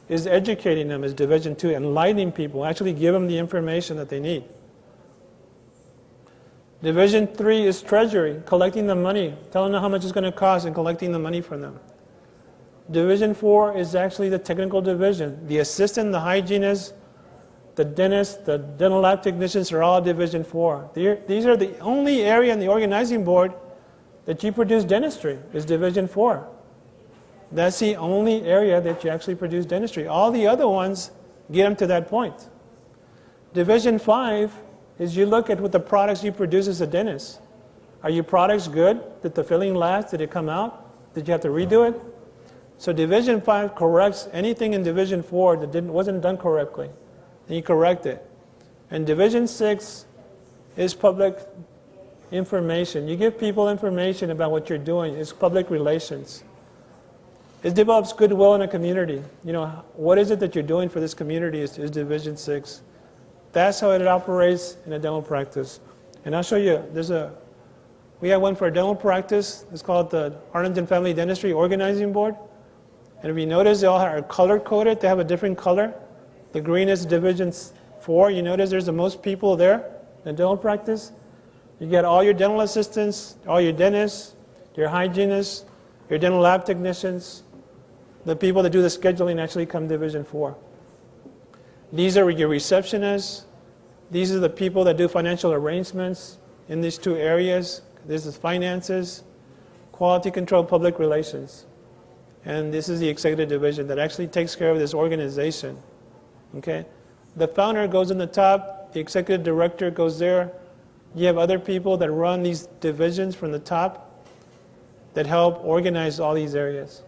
Is educating them is Division 2, enlightening people, actually give them the information that they need. Division 3 is treasury, collecting the money, telling them how much it's going to cost and collecting the money from them. Division 4 is actually the technical division. The assistant, the hygienist, the dentists, the dental lab technicians are all Division 4. These are the only area in the organizing board that you produce dentistry, is Division 4. That's the only area that you actually produce dentistry. All the other ones get them to that point. Division 5 is you look at what the products you produce as a dentist. Are your products good? Did the filling last? Did it come out? Did you have to redo it? So Division 5 corrects anything in Division 4 that wasn't done correctly. And you correct it. And Division 6 is public information. You give people information about what you're doing. It's public relations. It develops goodwill in a community. You know, what is it that you're doing for this community is Division 6. That's how it operates in a dental practice. And I'll show you, we have one for a dental practice. It's called the Arlington Family Dentistry Organizing Board. And if you notice, they all are color-coded. They have a different color. The green is Division 4. You notice there's the most people there in dental practice. You get all your dental assistants, all your dentists, your hygienists, your dental lab technicians. The people that do the scheduling actually come Division 4. These are your receptionists. These are the people that do financial arrangements in these two areas. This is finances, quality control, public relations. And this is the executive division that actually takes care of this organization. Okay? The founder goes in the top. The executive director goes there. You have other people that run these divisions from the top that help organize all these areas.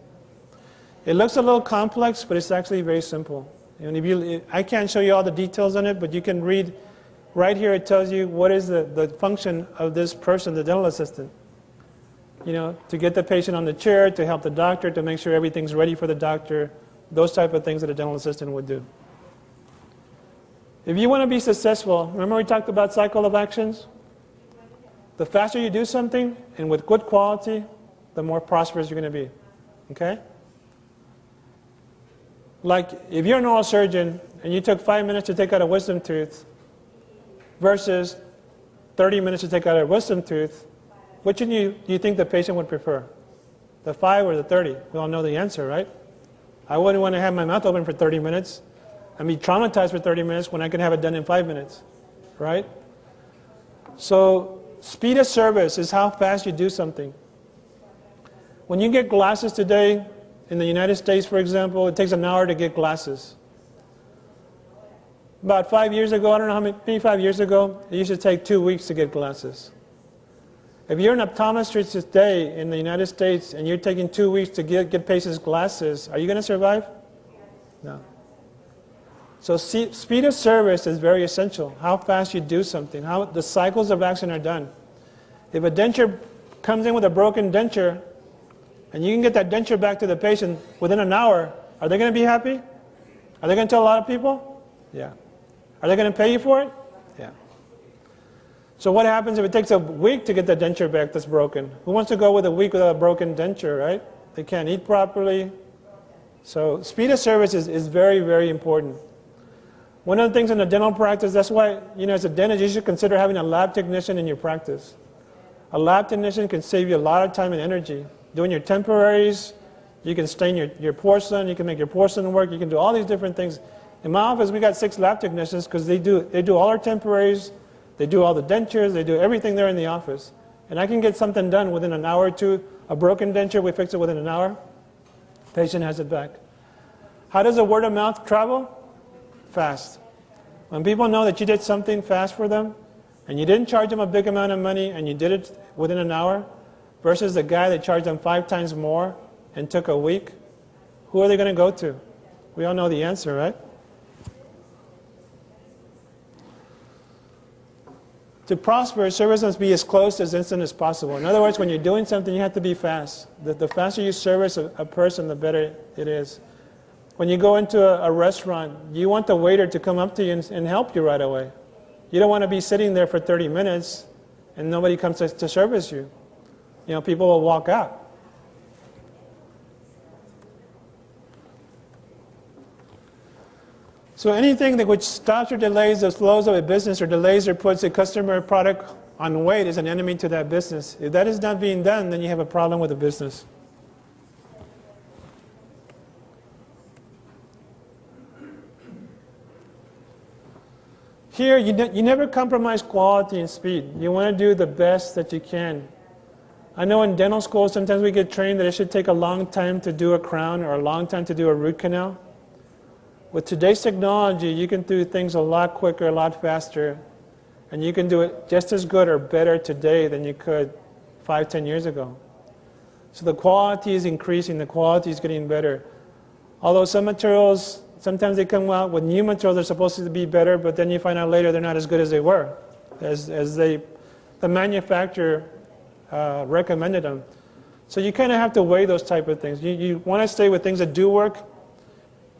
It looks a little complex, but it's actually very simple. And I can't show you all the details on it, but you can read right here. It tells you what is the function of this person, the dental assistant. You know, to get the patient on the chair, to help the doctor, to make sure everything's ready for the doctor, those type of things that a dental assistant would do. If you want to be successful, remember we talked about cycle of actions? The faster you do something, and with good quality, the more prosperous you're going to be. Okay? Like, if you're an oral surgeon, and you took 5 minutes to take out a wisdom tooth, versus 30 minutes to take out a wisdom tooth, which do you think the patient would prefer? The 5 or the 30? We all know the answer, right? I wouldn't want to have my mouth open for 30 minutes and be traumatized for 30 minutes when I can have it done in 5 minutes, right? So speed of service is how fast you do something. When you get glasses today, in the United States, for example, it takes an hour to get glasses. About 5 years ago, I don't know how many, maybe 5 years ago, it used to take 2 weeks to get glasses. If you're an optometrist today in the United States and you're taking 2 weeks to get patients glasses, are you going to survive? No. So speed of service is very essential. How fast you do something, how the cycles of action are done. If a denture comes in with a broken denture, and you can get that denture back to the patient within an hour, are they going to be happy? Are they going to tell a lot of people? Yeah. Are they going to pay you for it? Yeah. So what happens if it takes a week to get the denture back that's broken? Who wants to go with a week without a broken denture, right? They can't eat properly. So speed of service is very, very important. One of the things in the dental practice, that's why, you know, as a dentist, you should consider having a lab technician in your practice. A lab technician can save you a lot of time and energy. Doing your temporaries, you can stain your porcelain, you can make your porcelain work, you can do all these different things. In my office, we got 6 lab technicians because they do all our temporaries, they do all the dentures, they do everything there in the office. And I can get something done within an hour or two. A broken denture, we fix it within an hour. Patient has it back. How does the word of mouth travel? Fast. When people know that you did something fast for them, and you didn't charge them a big amount of money, and you did it within an hour, versus the guy that charged them 5 times more and took a week, who are they going to go to? We all know the answer, right? To prosper, service must be as close as instant as possible. In other words, when you're doing something, you have to be fast. The faster you service a person, the better it is. When you go into a restaurant, you want the waiter to come up to you and help you right away. You don't want to be sitting there for 30 minutes and nobody comes to service you. You know, people will walk out. So anything that which stops or delays the flows of a business or delays or puts a customer product on wait is an enemy to that business. If that is not being done, then you have a problem with the business. Here, you never compromise quality and speed. You want to do the best that you can. I know in dental school, sometimes we get trained that it should take a long time to do a crown or a long time to do a root canal. With today's technology, you can do things a lot quicker, a lot faster, and you can do it just as good or better today than you could 5, 10 years ago. So the quality is increasing, the quality is getting better. Although some materials, sometimes they come out with new materials that are supposed to be better, but then you find out later they're not as good as they were, as the manufacturer recommended them. So you kind of have to weigh those type of things. You want to stay with things that do work,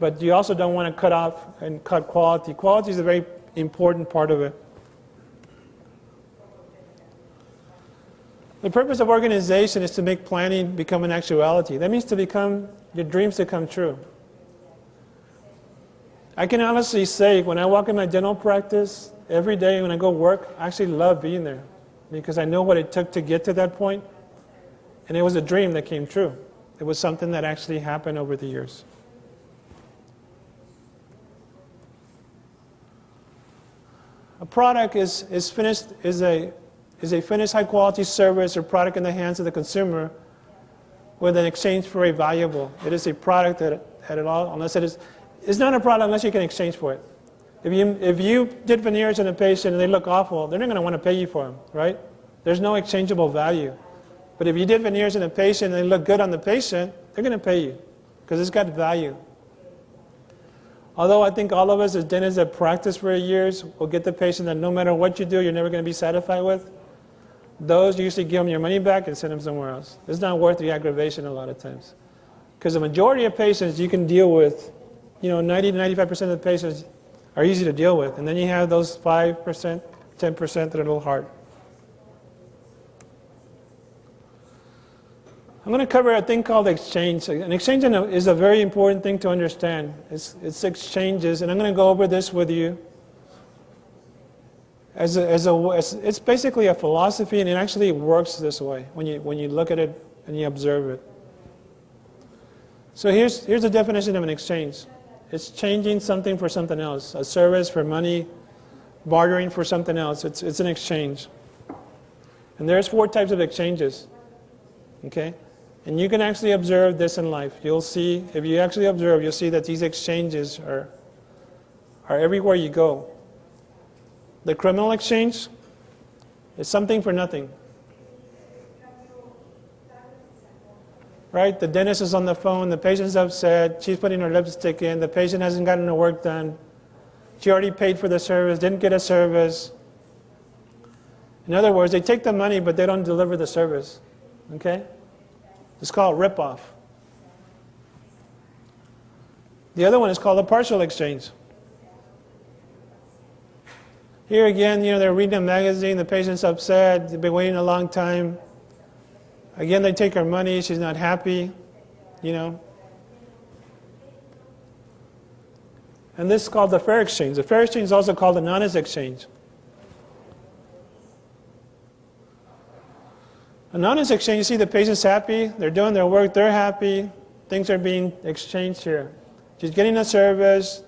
but you also don't want to cut off and cut quality. Quality is a very important part of it. The purpose of organization is to make planning become an actuality. That means to become your dreams to come true. I can honestly say when I walk in my dental practice, every day when I go work, I actually love being there because I know what it took to get to that point, and it was a dream that came true. It was something that actually happened over the years. A product is a finished high-quality service or product in the hands of the consumer with an exchange for a valuable. It is a product that at all, unless it is, it's not a product unless you can exchange for it. If you did veneers on a patient and they look awful, they're not going to want to pay you for them, right? There's no exchangeable value. But if you did veneers on a patient and they look good on the patient, they're going to pay you because it's got value. Although I think all of us as dentists that practice for years will get the patient that no matter what you do, you're never going to be satisfied with. Those, you usually give them your money back and send them somewhere else. It's not worth the aggravation a lot of times. Because the majority of patients you can deal with, 90 to 95% of the patients are easy to deal with. And then you have those 5%, 10% that are a little hard. I'm going to cover a thing called exchange. An exchange is a very important thing to understand. It's exchanges, and I'm going to go over this with you. It's basically a philosophy, and it actually works this way when you look at it and you observe it. So here's the definition of an exchange. It's changing something for something else, a service for money, bartering for something else. It's an exchange. And there's 4 types of exchanges. Okay? And you can actually observe this in life. You'll see, if you actually observe, you'll see that these exchanges are everywhere you go. The criminal exchange is something for nothing. Right? The dentist is on the phone, the patient's upset, she's putting her lipstick in, the patient hasn't gotten her work done, she already paid for the service, didn't get a service. In other words, they take the money, but they don't deliver the service. Okay? It's called rip-off. The other one is called a partial exchange. Here again, they're reading a magazine, the patient's upset, they've been waiting a long time. Again, they take her money, she's not happy, And this is called the fair exchange. The fair exchange is also called an honest exchange. An honest exchange, you see the patient's happy, they're doing their work, they're happy, things are being exchanged here. She's getting a service,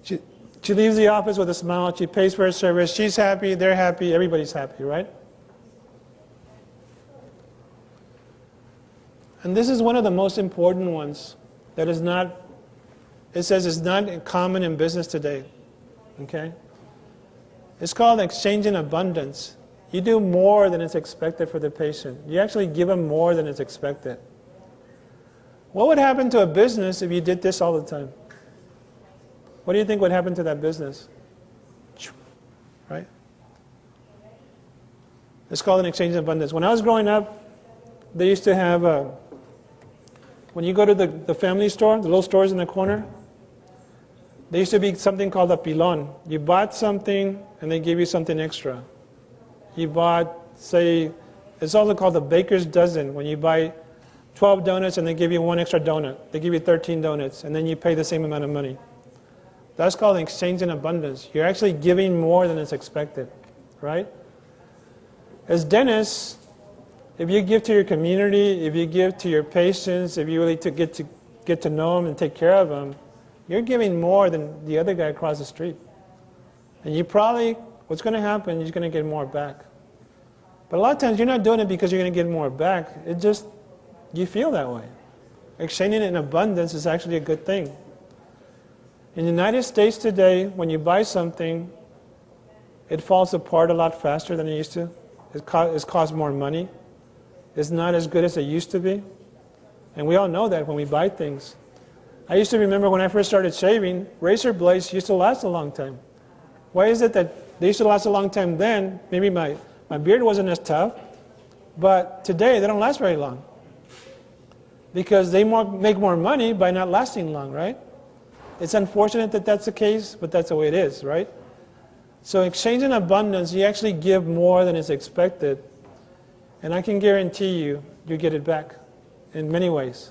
she leaves the office with a smile, she pays for her service, she's happy, they're happy, everybody's happy, right? And this is one of the most important ones that is not, it says it's not common in business today, okay? It's called exchange in abundance. You do more than is expected for the patient. You actually give them more than is expected. What would happen to a business if you did this all the time? What do you think would happen to that business? Right? It's called an exchange in abundance. When I was growing up, they used to have, when you go to the family store, the little stores in the corner, there used to be something called a pilon. You bought something and they give you something extra. You bought, say, it's also called the baker's dozen. When you buy 12 donuts and they give you 1 extra donut. They give you 13 donuts and then you pay the same amount of money. That's called an exchange in abundance. You're actually giving more than is expected, right? As dentists, if you give to your community, if you give to your patients, if you really get to know them and take care of them, you're giving more than the other guy across the street. And you probably, what's going to happen, you're going to get more back. But a lot of times you're not doing it because you're going to get more back. It just, you feel that way. Exchanging it in abundance is actually a good thing. In the United States today, when you buy something, it falls apart a lot faster than it used to. It costs more money. It's not as good as it used to be. And we all know that when we buy things. I used to remember when I first started shaving, razor blades used to last a long time. Why is it that they used to last a long time then? Maybe my beard wasn't as tough, but today they don't last very long. Because they make more money by not lasting long, right? It's unfortunate that that's the case, but that's the way it is, right? So exchange in abundance, you actually give more than is expected. And I can guarantee you, you get it back in many ways.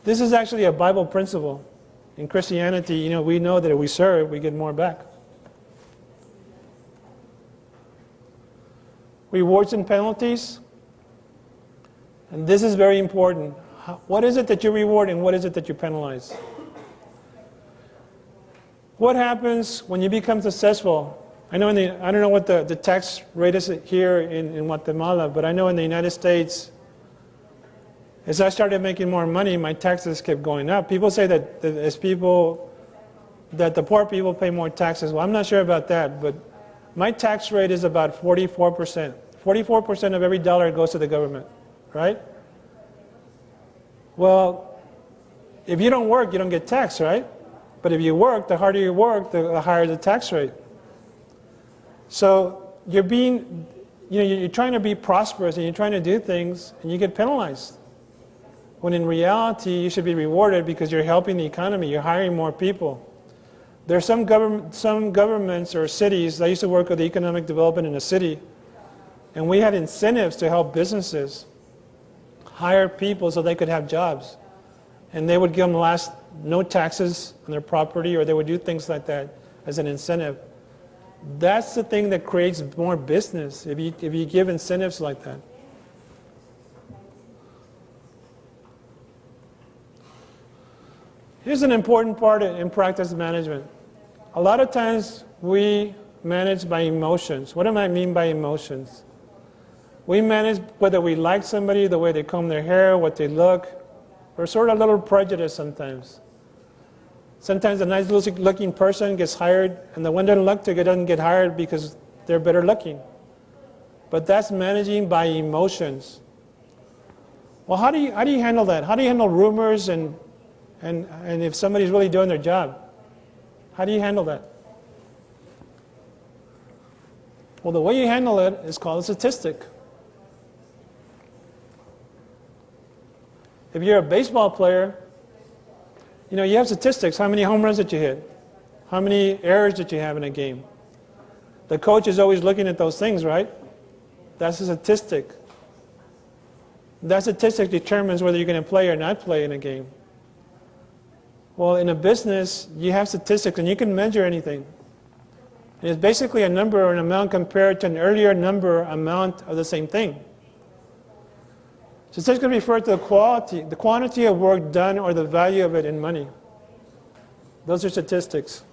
This is actually a Bible principle. In Christianity, we know that if we serve, we get more back. Rewards and penalties. And this is very important. What is it that you reward and what is it that you penalize? What happens when you become successful? I don't know what the tax rate is here in Guatemala, but I know in the United States, as I started making more money, my taxes kept going up. People say that the poor people pay more taxes. Well, I'm not sure about that, but my tax rate is about 44%. 44% of every dollar goes to the government, right? Well, if you don't work, you don't get taxed, right? But if you work, the harder you work, the higher the tax rate. So you're trying to be prosperous and you're trying to do things and you get penalized. When in reality, you should be rewarded because you're helping the economy, you're hiring more people. There are some governments or cities, I used to work with economic development in a city, and we had incentives to help businesses hire people so they could have jobs. And they would give them no taxes on their property, or they would do things like that as an incentive. That's the thing that creates more business, if you give incentives like that. Here's an important part in practice management. A lot of times we manage by emotions. What do I mean by emotions? We manage whether we like somebody, the way they comb their hair, what they look. We're sort of a little prejudiced sometimes. Sometimes a nice looking person gets hired, and the one that doesn't look too good doesn't get hired because they're better looking. But that's managing by emotions. Well, how do you handle that? How do you handle rumors and if somebody's really doing their job? How do you handle that? Well, the way you handle it is called a statistic. If you're a baseball player, you have statistics. How many home runs did you hit? How many errors did you have in a game? The coach is always looking at those things, right? That's a statistic. That statistic determines whether you're going to play or not play in a game. Well, in a business, you have statistics and you can measure anything. And it's basically a number or an amount compared to an earlier amount of the same thing. Statistics refer to the quantity of work done or the value of it in money. Those are statistics.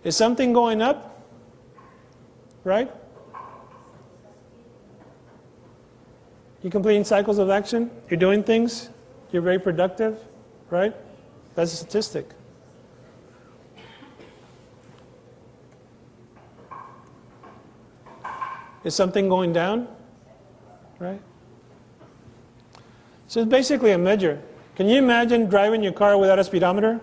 Is something going up? Right? You're completing cycles of action. You're doing things. You're very productive. Right? That's a statistic. Is something going down? Right? So it's basically a measure. Can you imagine driving your car without a speedometer?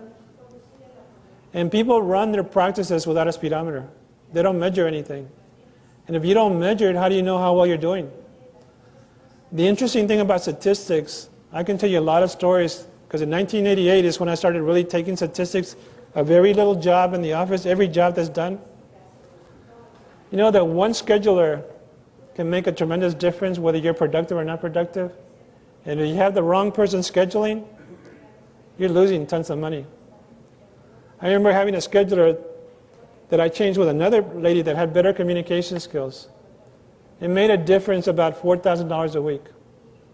And people run their practices without a speedometer. They don't measure anything. And if you don't measure it, how do you know how well you're doing? The interesting thing about statistics, I can tell you a lot of stories, because in 1988 is when I started really taking statistics of every little job in the office, every job that's done. You know that one scheduler can make a tremendous difference whether you're productive or not productive. And if you have the wrong person scheduling, you're losing tons of money. I remember having a scheduler that I changed with another lady that had better communication skills. It made a difference about $4,000 a week.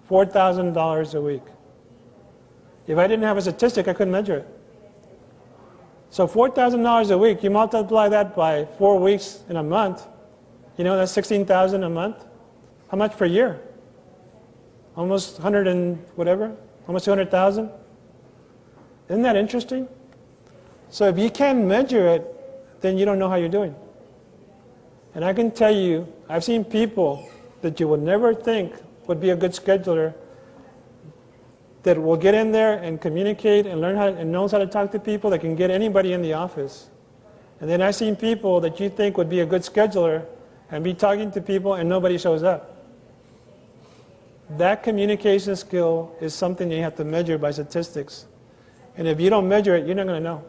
$4,000 a week. If I didn't have a statistic, I couldn't measure it. So $4,000 a week, you multiply that by 4 weeks in a month, you know, that's $16,000 a month. How much per year? Almost 100 and whatever, almost 200,000. Isn't that interesting? So if you can't measure it, then you don't know how you're doing. And I can tell you, I've seen people that you would never think would be a good scheduler that will get in there and communicate and learn how and knows how to talk to people, that can get anybody in the office. And then I've seen people that you think would be a good scheduler and be talking to people and nobody shows up. That communication skill is something you have to measure by statistics. And if you don't measure it, you're not going to know.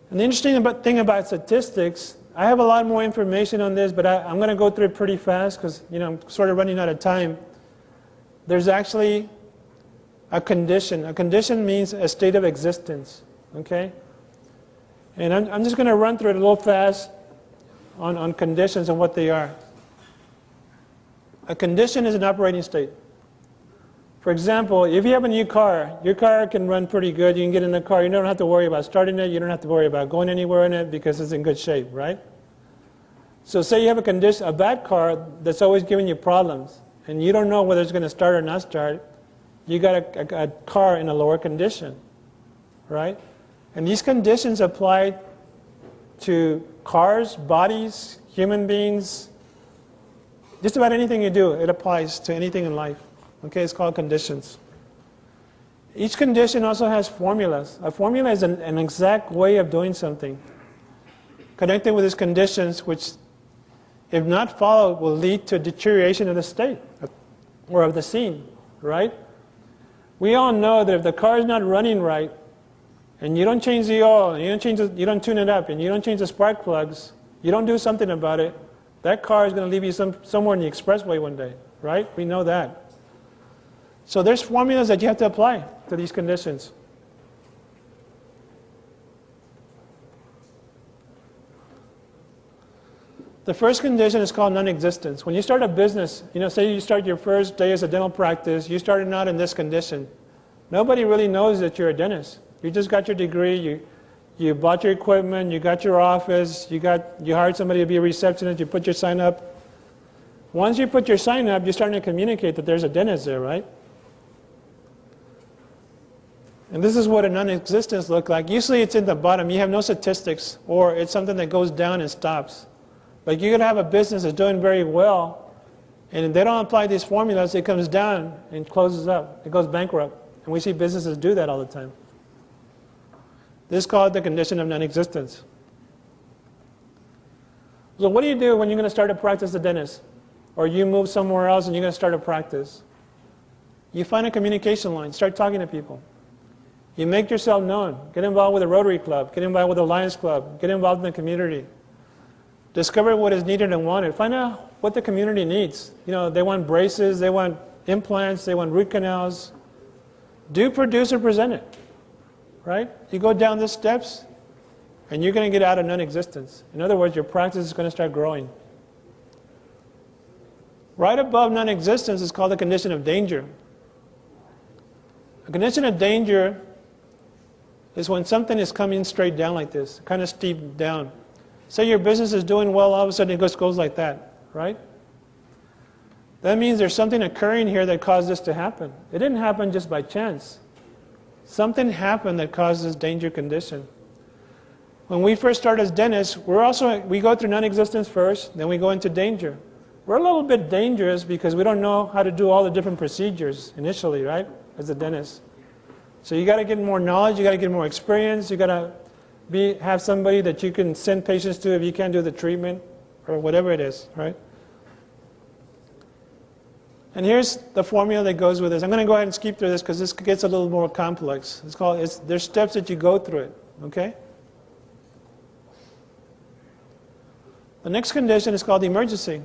And the interesting thing about statistics, I have a lot more information on this, but I'm going to go through it pretty fast because, you know, I'm sort of running out of time. There's actually a condition. A condition means a state of existence, okay? And I'm just going to run through it a little fast on conditions and what they are. A condition is an operating state. For example, if you have a new car, your car can run pretty good. You can get in the car. You don't have to worry about starting it. You don't have to worry about going anywhere in it because it's in good shape, right? So say you have a bad car that's always giving you problems, and you don't know whether it's going to start or not start. You got a car in a lower condition, right? And these conditions apply to cars, bodies, human beings. Just about anything you do, it applies to anything in life. Okay, it's called conditions. Each condition also has formulas. A formula is an exact way of doing something. Connected with these conditions, which, if not followed, will lead to deterioration of the state or of the scene, right? We all know that if the car is not running right, and you don't change the oil, and you don't tune it up, and you don't change the spark plugs, you don't do something about it, that car is going to leave you somewhere in the expressway one day, right? We know that. So there's formulas that you have to apply to these conditions. The first condition is called non-existence. When you start a business, you know, say you start your first day as a dental practice, you started out in this condition. Nobody really knows that you're a dentist. You just got your degree, you bought your equipment, you got your office, you hired somebody to be a receptionist, you put your sign up. Once you put your sign up, you're starting to communicate that there's a dentist there, right? And this is what a non-existence looks like. Usually it's in the bottom. You have no statistics, or it's something that goes down and stops. Like you could have a business that's doing very well, and if they don't apply these formulas, it comes down and closes up. It goes bankrupt. And we see businesses do that all the time. This is called the condition of non-existence. So what do you do when you're going to start a practice as a dentist? Or you move somewhere else and you're going to start a practice? You find a communication line. Start talking to people. You make yourself known. Get involved with a Rotary Club. Get involved with a Lions Club. Get involved in the community. Discover what is needed and wanted. Find out what the community needs. You know, they want braces, they want implants, they want root canals. Do produce or present it. Right? You go down these steps, and you're going to get out of non-existence. In other words, your practice is going to start growing. Right above non-existence is called the condition of danger. A condition of danger is when something is coming straight down like this, kind of steep down. Say your business is doing well, all of a sudden it just goes like that, right? That means there's something occurring here that caused this to happen. It didn't happen just by chance. Something happened that caused this danger condition. When we first start as dentists, we go through non-existence first, then we go into danger. We're a little bit dangerous because we don't know how to do all the different procedures initially, right, as a dentist. So you got to get more knowledge, you got to get more experience, you got to have somebody that you can send patients to if you can't do the treatment or whatever it is, right? And here's the formula that goes with this. I'm going to go ahead and skip through this because this gets a little more complex. There's steps that you go through it, okay? The next condition is called emergency.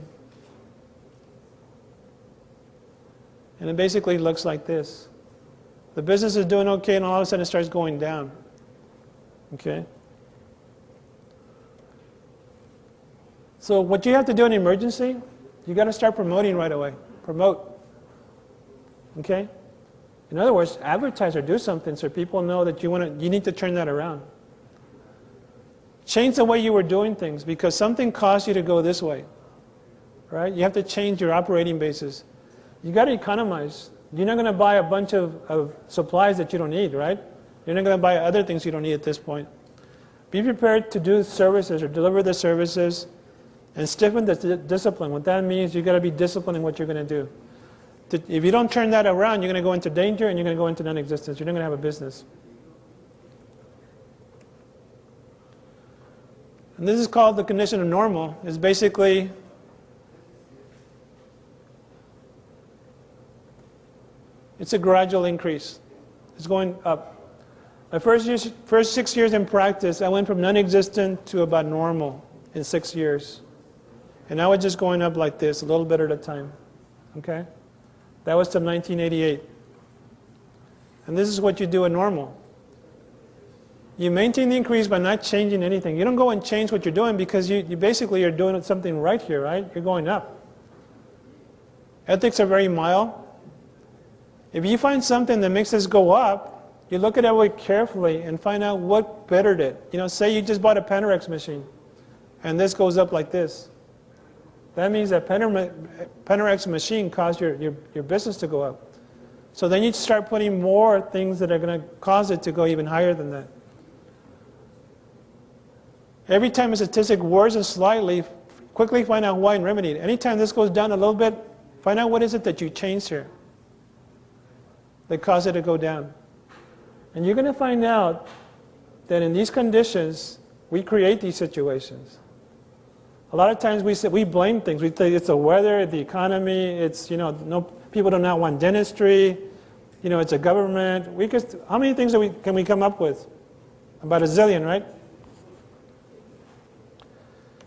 And it basically looks like this. The business is doing okay, and all of a sudden it starts going down. Okay? So what you have to do in emergency, you got to start promoting right away. Promote. Okay? In other words, advertise or do something so people know that you need to turn that around. Change the way you were doing things because something caused you to go this way. Right? You have to change your operating basis. You got to economize. You're not going to buy a bunch of supplies that you don't need, right? You're not going to buy other things you don't need at this point. Be prepared to do services or deliver the services and stiffen the discipline. What that means, you got to be disciplined in what you're going to do. If you don't turn that around, you're going to go into danger and you're going to go into non-existence. You're not going to have a business. And this is called the condition of normal. It's basically it's a gradual increase. It's going up. My first 6 years in practice, I went from non-existent to about normal in 6 years. And I was just going up like this, a little bit at a time. Okay? That was till 1988. And this is what you do in normal. You maintain the increase by not changing anything. You don't go and change what you're doing because you basically are doing something right here, right? You're going up. Ethics are very mild. If you find something that makes this go up, you look at it carefully and find out what bettered it. You know, say you just bought a Panorex machine and this goes up like this. That means that Panorex machine caused your business to go up. So then you start putting more things that are going to cause it to go even higher than that. Every time a statistic worsens slightly, quickly find out why and remedy it. Anytime this goes down a little bit, find out what is it that you changed here that caused it to go down. And you're going to find out that in these conditions, we create these situations. A lot of times we blame things. We say it's the weather, the economy, it's, people do not want dentistry, it's a government. How many things can we come up with? About a zillion, right?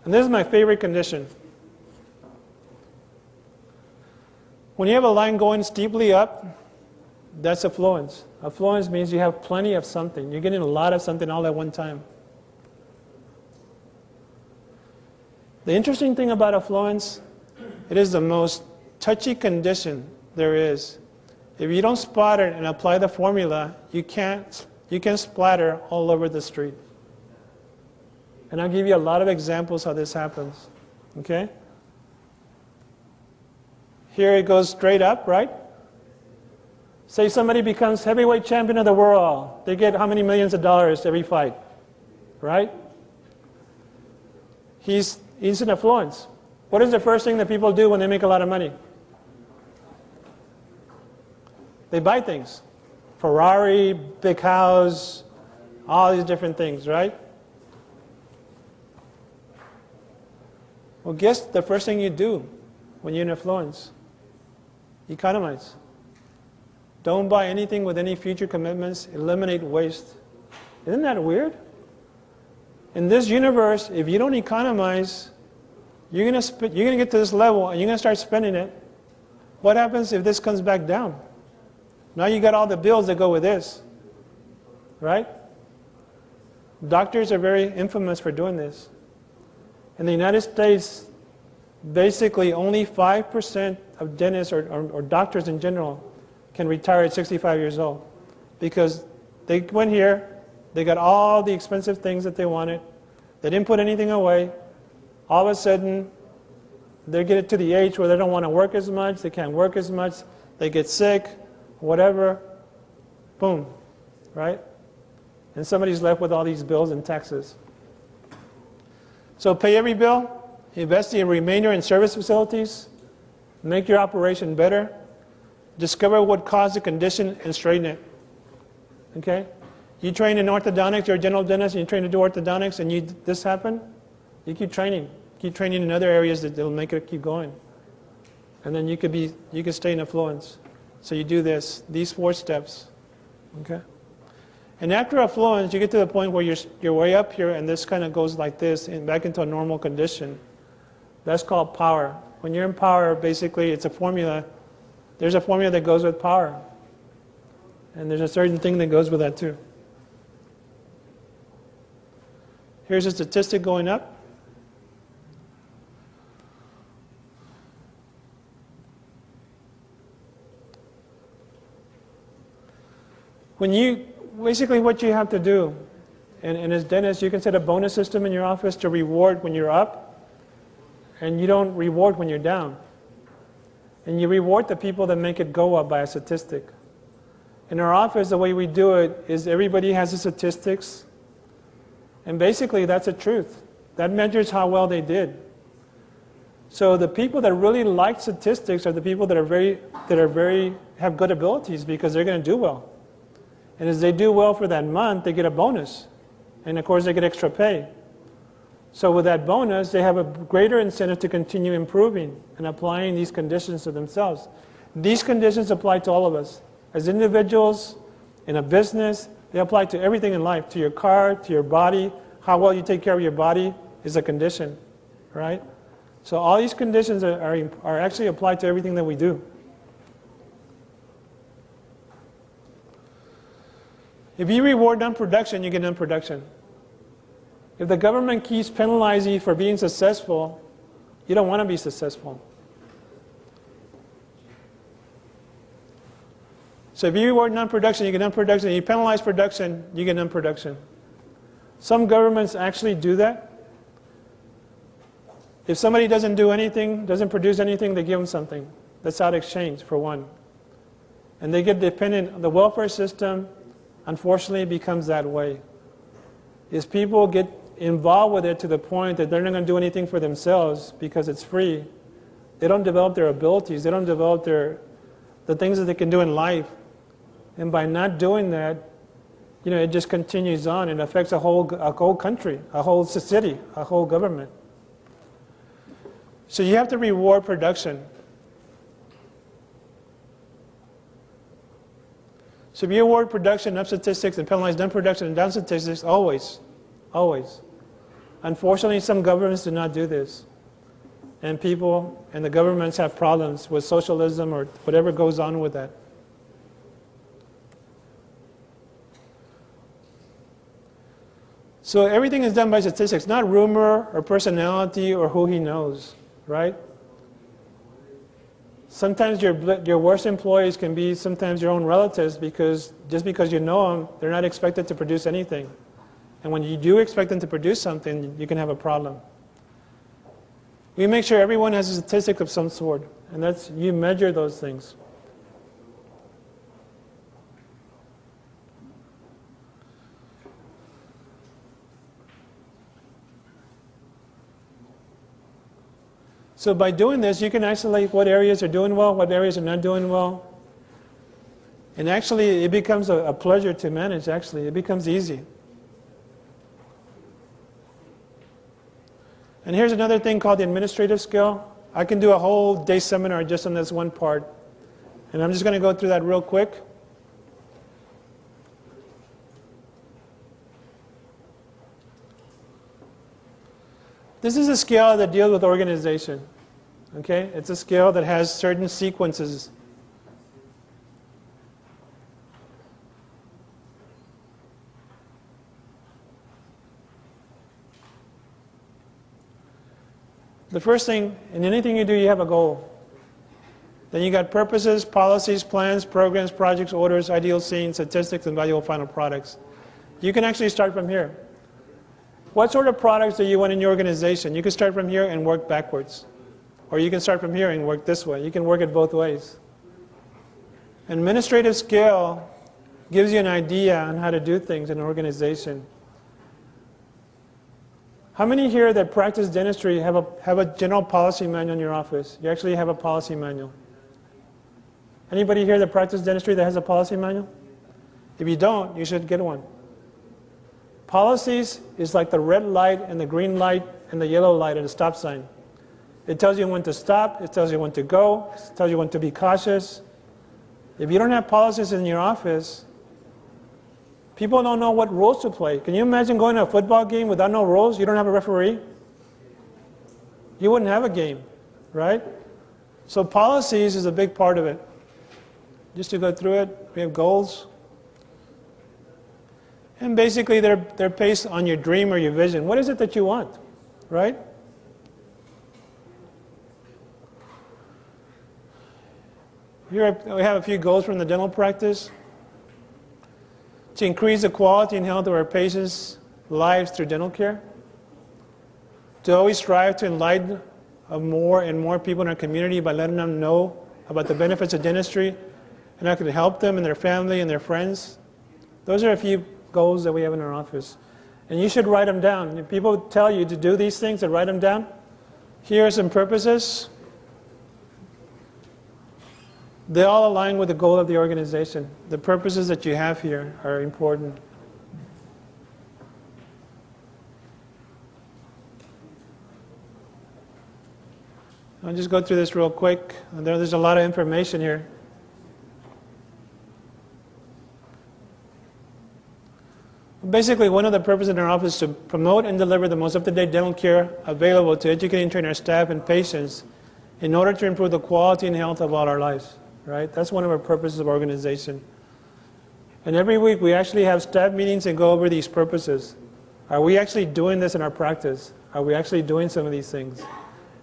And this is my favorite condition. When you have a line going steeply up, that's affluence. Affluence means you have plenty of something. You're getting a lot of something all at one time. The interesting thing about affluence, it is the most touchy condition there is. If you don't spot it and apply the formula, you can splatter all over the street. And I'll give you a lot of examples how this happens. Okay? Here it goes straight up, right? Say somebody becomes heavyweight champion of the world. They get how many millions of dollars every fight? Right? He's in affluence. What is the first thing that people do when they make a lot of money? They buy things. Ferrari, big house, all these different things, right? Well, guess the first thing you do when you're in affluence? Economize. Don't buy anything with any future commitments. Eliminate waste. Isn't that weird? In this universe, if you don't economize, you're going to get to this level and you're going to start spending it. What happens if this comes back down? Now you got all the bills that go with this. Right? Doctors are very infamous for doing this. In the United States, basically only 5% of dentists or doctors in general can retire at 65 years old because they went here, they got all the expensive things that they wanted, they didn't put anything away. All of a sudden, they get to the age where they don't want to work as much, they can't work as much, they get sick, whatever, boom, right? And somebody's left with all these bills and taxes. So pay every bill, invest the remainder in service facilities, make your operation better, discover what caused the condition and straighten it. Okay? You train in orthodontics, you're a general dentist, and you train to do orthodontics, and this happened, you keep training. Keep training in other areas that will make it keep going. And then you could stay in affluence. So you do these 4 steps. Okay? And after affluence, you get to the point where you're way up here, and this kind of goes like this, and back into a normal condition. That's called power. When you're in power, basically, it's a formula. There's a formula that goes with power. And there's a certain thing that goes with that too. Here's a statistic going up. Basically what you have to do, and as dentists, you can set a bonus system in your office to reward when you're up, and you don't reward when you're down. And you reward the people that make it go up by a statistic. In our office, the way we do it is everybody has the statistics, and basically that's the truth. That measures how well they did. So the people that really like statistics are the people that have good abilities because they're going to do well. And as they do well for that month, they get a bonus. And of course, they get extra pay. So with that bonus, they have a greater incentive to continue improving and applying these conditions to themselves. These conditions apply to all of us. As individuals, in a business, they apply to everything in life, to your car, to your body. How well you take care of your body is a condition, right? So all these conditions are actually applied to everything that we do. If you reward non-production, you get non-production. If the government keeps penalizing you for being successful, you don't want to be successful. So if you reward non-production, you get non-production. If you penalize production, you get non-production. Some governments actually do that. If somebody doesn't do anything, doesn't produce anything, they give them something. That's out of exchange, for one. And they get dependent. The welfare system, unfortunately, becomes that way. Is people get involved with it to the point that they're not going to do anything for themselves because it's free. They don't develop their abilities. They don't develop the things that they can do in life. And by not doing that, it just continues on and affects a whole country, a whole city, a whole government. So you have to reward production. So if you reward production, up statistics, and penalize non-production and down statistics, always. Unfortunately, some governments do not do this. And people and the governments have problems with socialism or whatever goes on with that. So everything is done by statistics, not rumor or personality or who he knows, right? Sometimes your worst employees can be sometimes your own relatives because just because you know them, they're not expected to produce anything. And when you do expect them to produce something, you can have a problem. We make sure everyone has a statistic of some sort, and you measure those things. So by doing this, you can isolate what areas are doing well, what areas are not doing well. And actually, it becomes a pleasure to manage, actually. It becomes easy. And here's another thing called the administrative skill. I can do a whole day seminar just on this one part. And I'm just going to go through that real quick. This is a skill that deals with organization. Okay? It's a skill that has certain sequences. The first thing, in anything you do, you have a goal. Then you got purposes, policies, plans, programs, projects, orders, ideal scenes, statistics, and valuable final products. You can actually start from here. What sort of products do you want in your organization? You can start from here and work backwards. Or you can start from here and work this way. You can work it both ways. Administrative skill gives you an idea on how to do things in an organization. How many here that practice dentistry have a general policy manual in your office? You actually have a policy manual. Anybody here that practice dentistry that has a policy manual? If you don't, you should get one. Policies is like the red light and the green light and the yellow light at a stop sign. It tells you when to stop, it tells you when to go, it tells you when to be cautious. If you don't have policies in your office, people don't know what rules to play. Can you imagine going to a football game without no rules? You don't have a referee? You wouldn't have a game, right? So policies is a big part of it. Just to go through it, we have goals. And basically they're based on your dream or your vision. What is it that you want, right? Here we have a few goals from the dental practice. to increase the quality and health of our patients' lives through dental care, to always strive to enlighten more and more people in our community by letting them know about the benefits of dentistry and how it can help them and their family and their friends. Those are a few goals that we have in our office. And you should write them down. If people tell you to do these things, to write them down. Here are some purposes. They all align with the goal of the organization. The purposes that you have here are important. I'll just go through this real quick. There's a lot of information here. Basically, one of the purposes in our office is to promote and deliver the most up-to-date dental care available to educate and train our staff and patients in order to improve the quality and health of all our lives. Right? That's one of our purposes of organization. And every week we actually have staff meetings and go over these purposes. Are we actually doing this in our practice? Are we actually doing some of these things?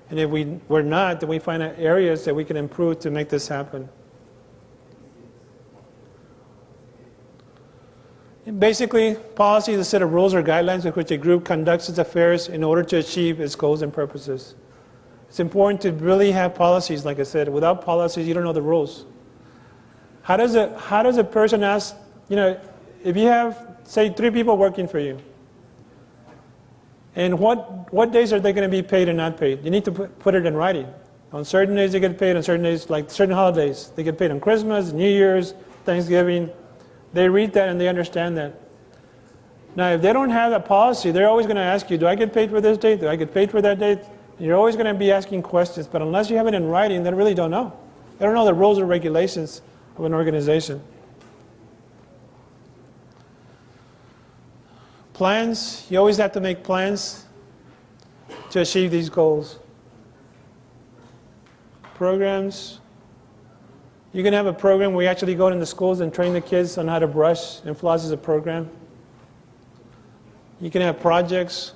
And if we're not, then we find out areas that we can improve to make this happen. And basically, policy is a set of rules or guidelines with which a group conducts its affairs in order to achieve its goals and purposes. It's important to really have policies, like I said. Without policies, you don't know the rules. How does a person ask, if you have, say, 3 people working for you, and what days are they going to be paid and not paid? You need to put it in writing. On certain days they get paid, on certain days, like certain holidays, they get paid on Christmas, New Year's, Thanksgiving. They read that and they understand that. Now, if they don't have that policy, they're always going to ask you, do I get paid for this date? Do I get paid for that date? You're always going to be asking questions, but unless you have it in writing, they really don't know. They don't know the rules or regulations of an organization. Plans, you always have to make plans to achieve these goals. Programs, you can have a program where you actually go into schools and train the kids on how to brush and floss as a program. You can have projects.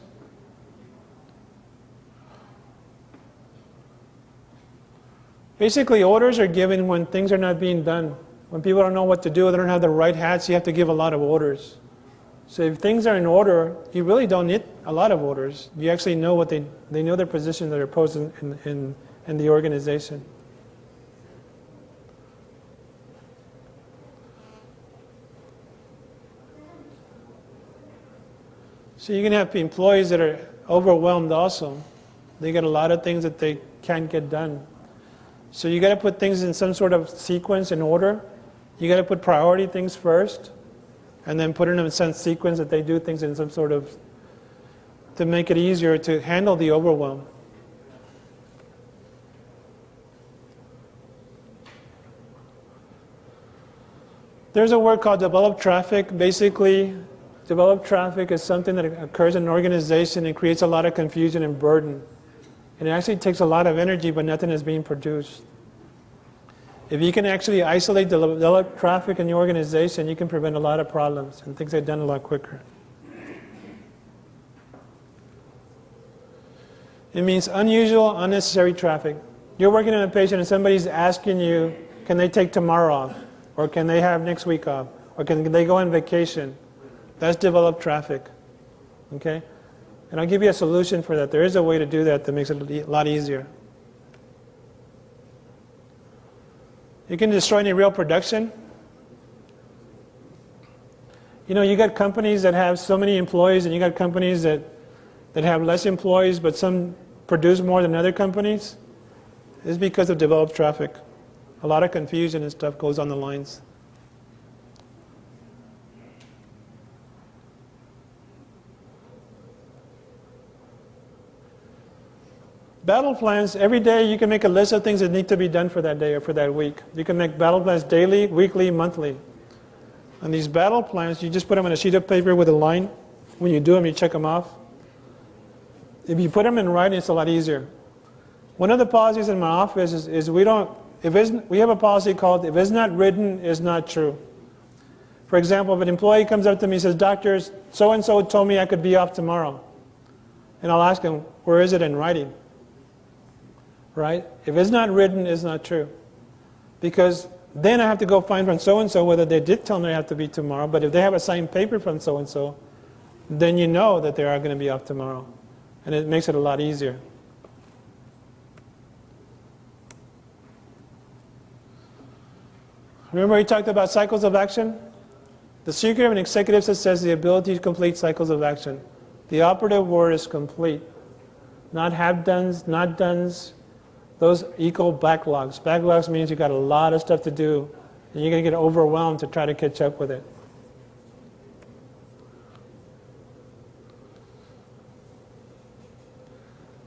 Basically, orders are given when things are not being done. When people don't know what to do, they don't have the right hats, you have to give a lot of orders. So if things are in order, you really don't need a lot of orders. You actually know what they know their position that they're posed in the organization. So you can have employees that are overwhelmed also. They get a lot of things that they can't get done. So you got to put things in some sort of sequence and order. You got to put priority things first, and then put in them in some sequence that they do things in some sort of, to make it easier to handle the overwhelm. There's a word called develop traffic. Basically, develop traffic is something that occurs in an organization and creates a lot of confusion and burden. And it actually takes a lot of energy, but nothing is being produced. If you can actually isolate the develop traffic in your organization, you can prevent a lot of problems and things get done a lot quicker. It means unusual, unnecessary traffic. You're working on a patient and somebody's asking you, can they take tomorrow off? Or can they have next week off? Or can they go on vacation? That's develop traffic. Okay? And I'll give you a solution for that. There is a way to do that that makes it a lot easier. You can destroy any real production. You got companies that have so many employees, and you got companies that have less employees, but some produce more than other companies. It's because of developed traffic. A lot of confusion and stuff goes on the lines. Battle plans, every day you can make a list of things that need to be done for that day or for that week. You can make battle plans daily, weekly, monthly. And these battle plans, you just put them on a sheet of paper with a line. When you do them, you check them off. If you put them in writing, it's a lot easier. One of the policies in my office is we have a policy called, if it's not written, it's not true. For example, if an employee comes up to me and says, "Doctor, so-and-so told me I could be off tomorrow." And I'll ask him, where is it in writing? Right? If it's not written, it's not true. Because Then I have to go find from so-and-so whether they did tell me I have to be tomorrow. But if they have a signed paper from so-and-so, then you know that they are going to be off tomorrow. And it makes it a lot easier. Remember we talked about cycles of action? The secret of an executive success is the ability to complete cycles of action. The operative word is complete. Not have-dones, not-dones. Those equal backlogs. Backlogs means you've got a lot of stuff to do, and you're going to get overwhelmed to try to catch up with it.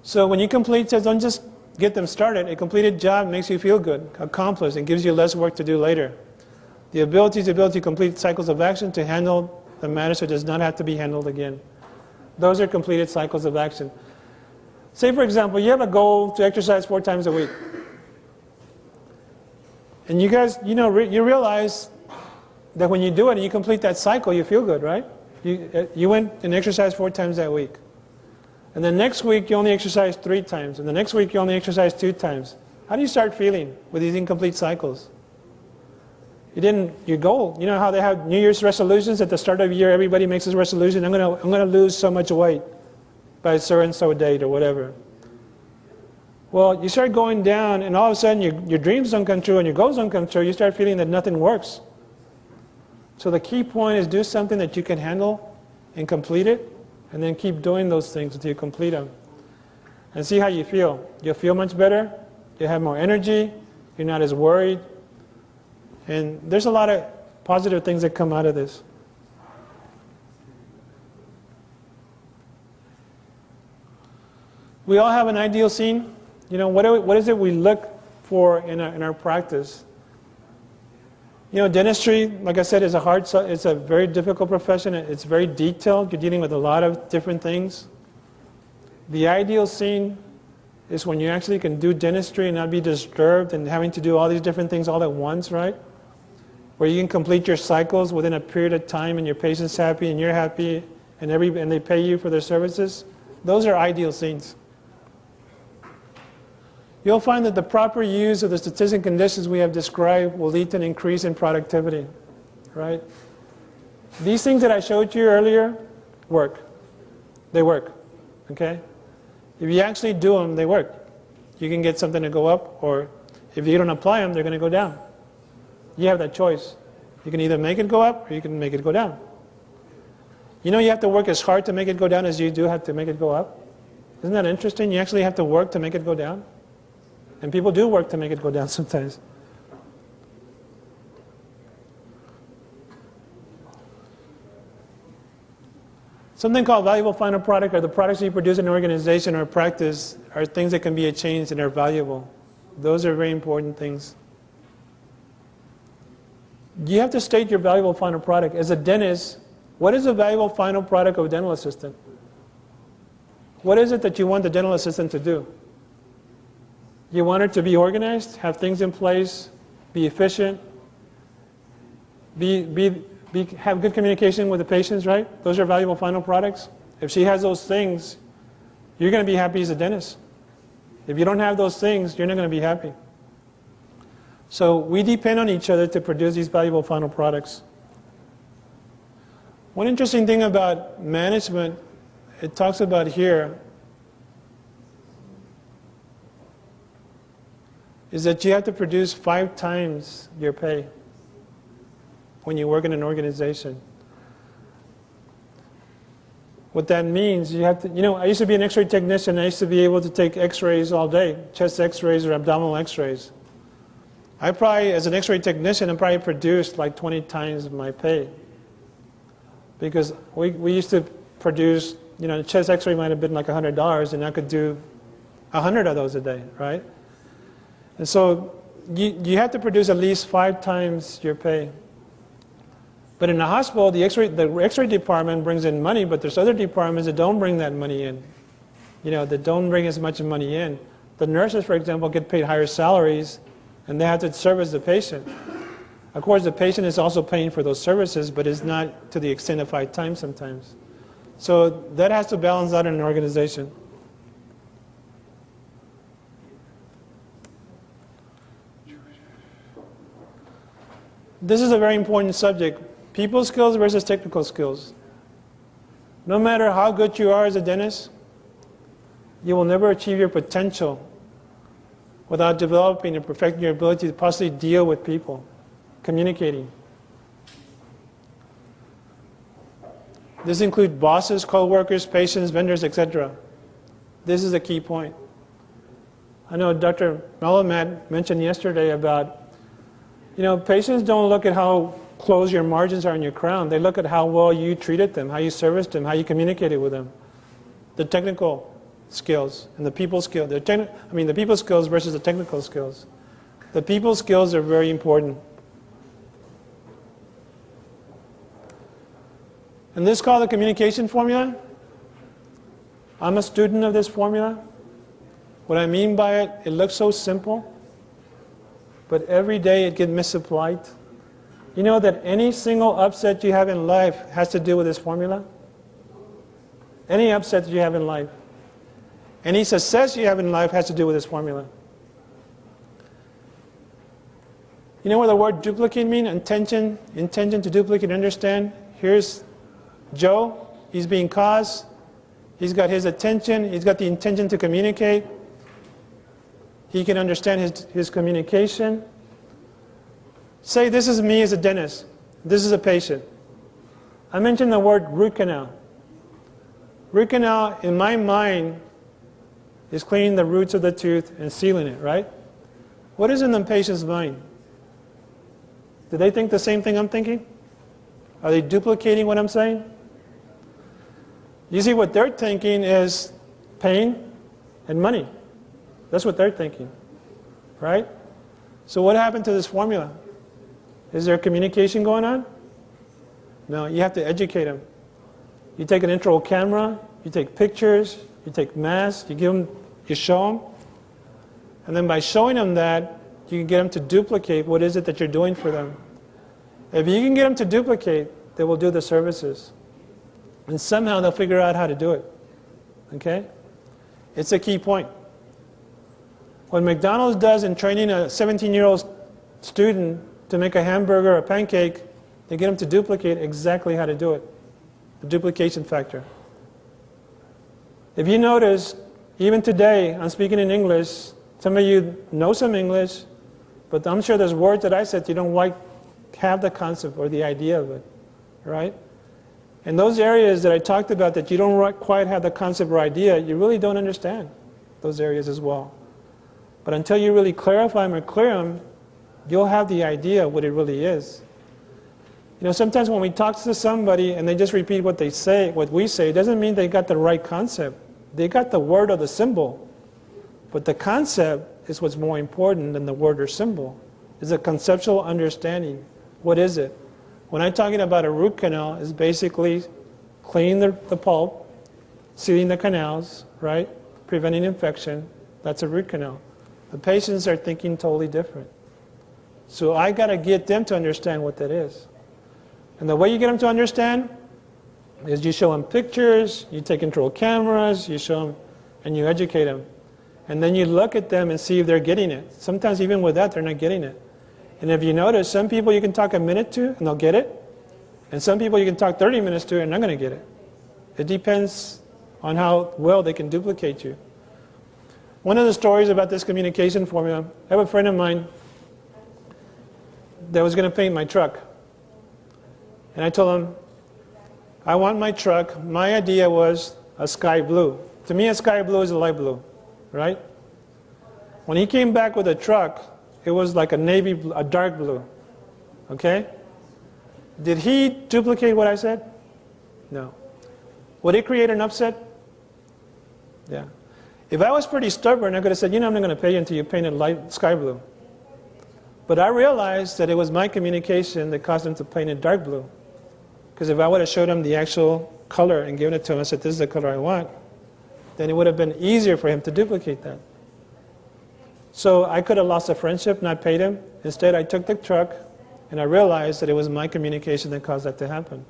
So when you complete tests, don't just get them started. A completed job makes you feel good, accomplished, and gives you less work to do later. The ability to complete cycles of action to handle the matter so it does not have to be handled again. Those are completed cycles of action. Say, for example, you have a goal to exercise 4 times a week. And you guys, you realize that when you do it and you complete that cycle, you feel good, right? You went and exercised 4 times that week. And the next week, you only exercise 3 times. And the next week, you only exercise 2 times. How do you start feeling with these incomplete cycles? Your goal, you know how they have New Year's resolutions at the start of the year, everybody makes this resolution, I'm going to lose so much weight by so-and-so date or whatever. Well, you start going down and all of a sudden your dreams don't come true and your goals don't come true, you start feeling that nothing works. So the key point is do something that you can handle and complete it, and then keep doing those things until you complete them. And see how you feel. You'll feel much better, you'll have more energy, you're not as worried, and there's a lot of positive things that come out of this. We all have an ideal scene. What is it we look for in our practice? Dentistry, like I said, is it's a very difficult profession. It's very detailed. You're dealing with a lot of different things. The ideal scene is when you actually can do dentistry and not be disturbed and having to do all these different things all at once, right? Where you can complete your cycles within a period of time and your patient's happy and you're happy and they pay you for their services. Those are ideal scenes. You'll find that the proper use of the statistics and conditions we have described will lead to an increase in productivity, right? These things that I showed you earlier work. They work, okay? If you actually do them, they work. You can get something to go up, or if you don't apply them, they're going to go down. You have that choice. You can either make it go up or you can make it go down. You have to work as hard to make it go down as you do have to make it go up. Isn't that interesting? You actually have to work to make it go down. And people do work to make it go down sometimes. Something called valuable final product, or the products you produce in an organization or practice, are things that can be changed and are valuable. Those are very important things. You have to state your valuable final product. As a dentist, what is the valuable final product of a dental assistant? What is it that you want the dental assistant to do? You want her to be organized, have things in place, be efficient, have good communication with the patients, right? Those are valuable final products. If she has those things, you're going to be happy as a dentist. If you don't have those things, you're not going to be happy. So we depend on each other to produce these valuable final products. One interesting thing about management, it talks about here, is that you have to produce 5 times your pay when you work in an organization. What that means, you have to, I used to be an x-ray technician. I used to be able to take x-rays all day, chest x-rays or abdominal x-rays. I probably, as an x-ray technician, I probably produced like 20 times my pay. Because we used to produce, the chest x-ray might have been like $100, and I could do 100 of those a day, right? And so you have to produce at least 5 times your pay. But in the hospital, the x-ray department brings in money, but there's other departments that don't bring that money in. That don't bring as much money in. The nurses, for example, get paid higher salaries, and they have to service the patient. Of course, the patient is also paying for those services, but it's not to the extent of 5 times sometimes. So that has to balance out in an organization. This is a very important subject. People skills versus technical skills. No matter how good you are as a dentist, you will never achieve your potential without developing and perfecting your ability to possibly deal with people, communicating. This includes bosses, co-workers, patients, vendors, etc. This is a key point. I know Dr. Malamat mentioned yesterday about, patients don't look at how close your margins are in your crown. They look at how well you treated them, how you serviced them, how you communicated with them. The technical skills and the people skills. The people skills versus the technical skills. The people skills are very important. And this is called the communication formula. I'm a student of this formula. What I mean by it, it looks so simple, but every day it gets misapplied. You know that any single upset you have in life has to do with this formula? Any upset that you have in life. Any success you have in life has to do with this formula. You know what the word duplicate means? Intention to duplicate, understand? Here's Joe, he's being caused, he's got his attention, he's got the intention to communicate, he can understand his communication. Say this is me as a dentist, this is a patient. I mentioned the word root canal. Root canal, in my mind, is cleaning the roots of the tooth and sealing it, right? What is in the patient's mind? Do they think the same thing I'm thinking? Are they duplicating what I'm saying? You see, what they're thinking is pain and money. That's what they're thinking, right? So what happened to this formula? Is there communication going on? No, you have to educate them. You take an intro camera, you take pictures, you take masks, you show them, and then by showing them that, you can get them to duplicate what is it that you're doing for them. If you can get them to duplicate, they will do the services. And somehow they'll figure out how to do it. Okay? It's a key point. What McDonald's does in training a 17-year-old student to make a hamburger or a pancake, they get them to duplicate exactly how to do it. The duplication factor. If you notice, even today, I'm speaking in English. Some of you know some English, but I'm sure there's words that I said you don't quite have the concept or the idea of it, right? And those areas that I talked about that you don't quite have the concept or idea, you really don't understand those areas as well. But until you really clarify them or clear them, you'll have the idea of what it really is. Sometimes when we talk to somebody and they just repeat what they say, what we say, it doesn't mean they got the right concept. They got the word or the symbol. But the concept is what's more important than the word or symbol. It's a conceptual understanding. What is it? When I'm talking about a root canal, it's basically cleaning the pulp, sealing the canals, right? Preventing infection. That's a root canal. The patients are thinking totally different. So I got to get them to understand what that is. And the way you get them to understand is you show them pictures, you take control cameras, you show them, and you educate them. And then you look at them and see if they're getting it. Sometimes even with that, they're not getting it. And if you notice, some people you can talk a minute to and they'll get it. And some people you can talk 30 minutes to and they're not going to get it. It depends on how well they can duplicate you. One of the stories about this communication formula, I have a friend of mine that was going to paint my truck. And I told him, I want my truck, my idea was a sky blue. To me, a sky blue is a light blue, right? When he came back with a truck, it was like a dark blue, okay? Did he duplicate what I said? No. Would it create an upset? Yeah. If I was pretty stubborn, I could have said, I'm not going to pay you until you paint it light sky blue. But I realized that it was my communication that caused him to paint it dark blue. Because if I would have showed him the actual color and given it to him and said, this is the color I want, then it would have been easier for him to duplicate that. So I could have lost a friendship, not paid him. Instead, I took the truck and I realized that it was my communication that caused that to happen.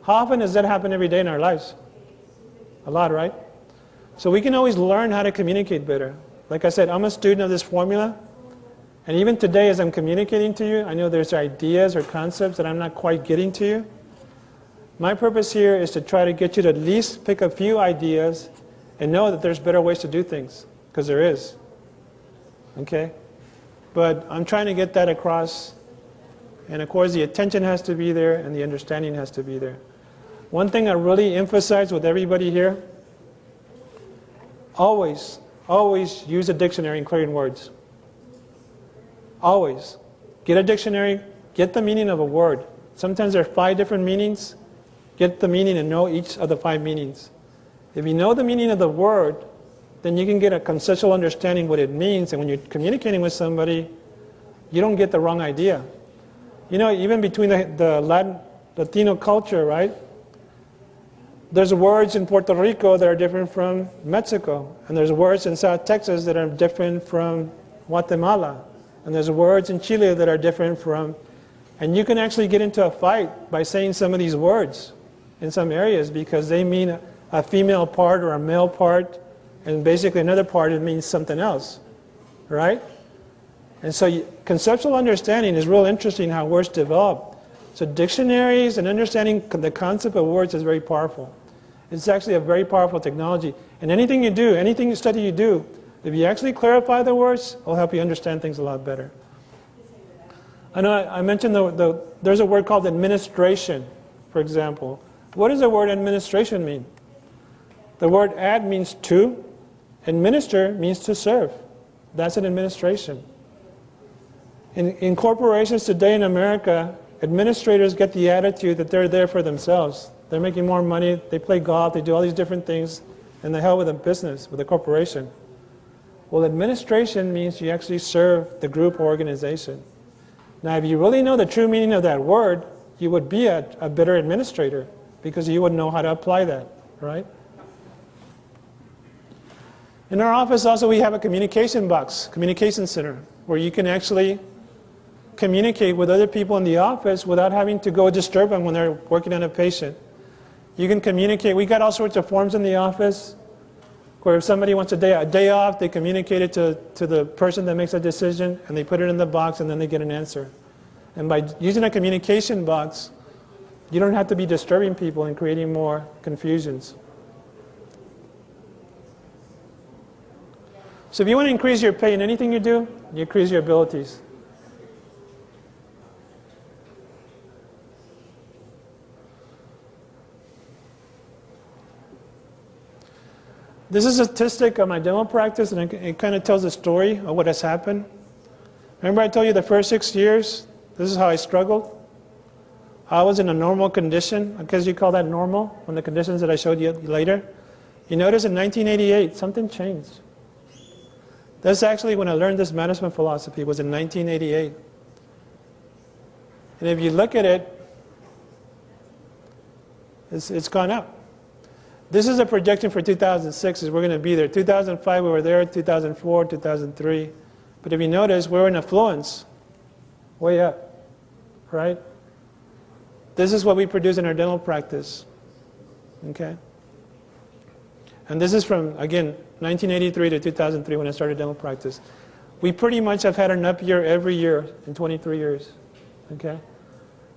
How often does that happen every day in our lives? A lot, right? So we can always learn how to communicate better. Like I said, I'm a student of this formula. And even today, as I'm communicating to you, I know there's ideas or concepts that I'm not quite getting to you. My purpose here is to try to get you to at least pick a few ideas and know that there's better ways to do things, because there is. Okay? But I'm trying to get that across. And of course, the attention has to be there and the understanding has to be there. One thing I really emphasize with everybody here, always use a dictionary in clearing words. Always. Get a dictionary, get the meaning of a word. Sometimes there are 5 different meanings. Get the meaning and know each of the 5 meanings. If you know the meaning of the word, then you can get a conceptual understanding what it means, and when you're communicating with somebody, you don't get the wrong idea. You know, even between the Latino culture, right? There's words in Puerto Rico that are different from Mexico, and there's words in South Texas that are different from Guatemala, and there's words in Chile that are different from, and you can actually get into a fight by saying some of these words in some areas because they mean a female part or a male part, and basically another part it means something else, right? And so conceptual understanding is real interesting how words develop. So dictionaries and understanding the concept of words is very powerful. It's actually a very powerful technology. And anything you do, anything you study you do, if you actually clarify the words, it'll help you understand things a lot better. I know I mentioned there's a word called administration, for example. What does the word administration mean? The word ad means to, and minister means to serve. That's an administration. In corporations today in America, administrators get the attitude that they're there for themselves. They're making more money, they play golf, they do all these different things, and the hell with a business, with a corporation. Well, administration means you actually serve the group or organization. Now, if you really know the true meaning of that word, you would be a better administrator because you would know how to apply that, right? In our office also we have a communication box, communication center, where you can actually communicate with other people in the office without having to go disturb them when they're working on a patient. You can communicate. We got all sorts of forms in the office where if somebody wants a day off, they communicate it to the person that makes a decision, and they put it in the box, and then they get an answer. And by using a communication box, you don't have to be disturbing people and creating more confusions. So if you want to increase your pay in anything you do, you increase your abilities. This is a statistic of my dental practice, and it kind of tells the story of what has happened. Remember I told you the first 6 years, this is how I struggled? I was in a normal condition, because you call that normal, when the conditions that I showed you later. You notice in 1988, something changed. That's actually when I learned this management philosophy, was in 1988. And if you look at it, it's gone up. This is a projection for 2006, as we're going to be there. 2005 we were there, 2004, 2003. But if you notice, we're in affluence, way up, right? This is what we produce in our dental practice, okay? And this is from, again, 1983 to 2003 when I started dental practice. We pretty much have had an up year every year in 23 years, okay?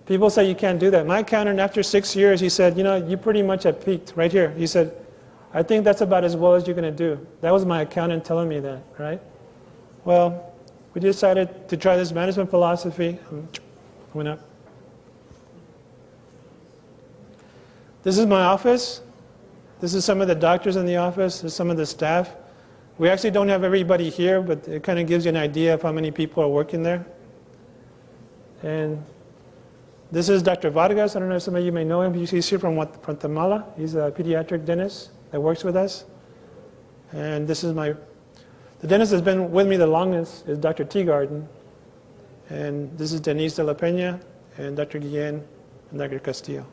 People say you can't do that. My accountant, after 6 years, he said, you know, you pretty much have peaked right here. He said, I think that's about as well as you're going to do. That was my accountant telling me that, right? Well, we decided to try this management philosophy. Went up. This is my office. This is some of the doctors in the office. This is some of the staff. We actually don't have everybody here, but it kind of gives you an idea of how many people are working there. And this is Dr. Vargas. I don't know if some of you may know him. He's here from Guatemala. He's a pediatric dentist that works with us. And this is the dentist that's been with me the longest is Dr. Teagarden. And this is Denise de la Peña and Dr. Guillen and Dr. Castillo.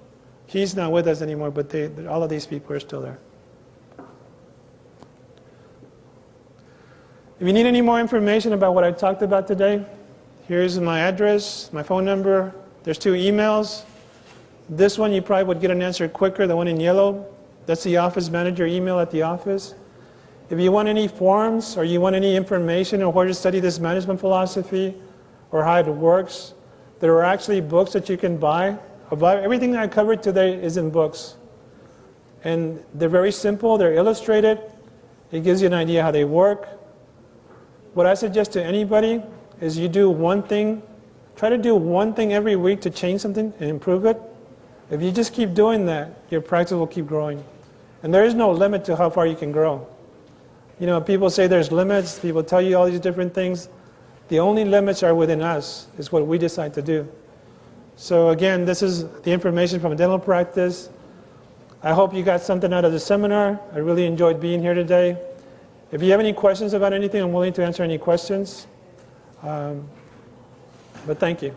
He's not with us anymore, but all of these people are still there. If you need any more information about what I talked about today, here's my address, my phone number. There's 2 emails. This one you probably would get an answer quicker, the one in yellow. That's the office manager email at the office. If you want any forms or you want any information on where to study this management philosophy or how it works, there are actually books that you can buy. Everything that I covered today is in books. And they're very simple, they're illustrated. It gives you an idea how they work. What I suggest to anybody is you do one thing, try to do one thing every week to change something and improve it. If you just keep doing that, your practice will keep growing. And there is no limit to how far you can grow. You know, people say there's limits, people tell you all these different things. The only limits are within us, is what we decide to do. So again, this is the information from dental practice. I hope you got something out of the seminar. I really enjoyed being here today. If you have any questions about anything, I'm willing to answer any questions. But thank you.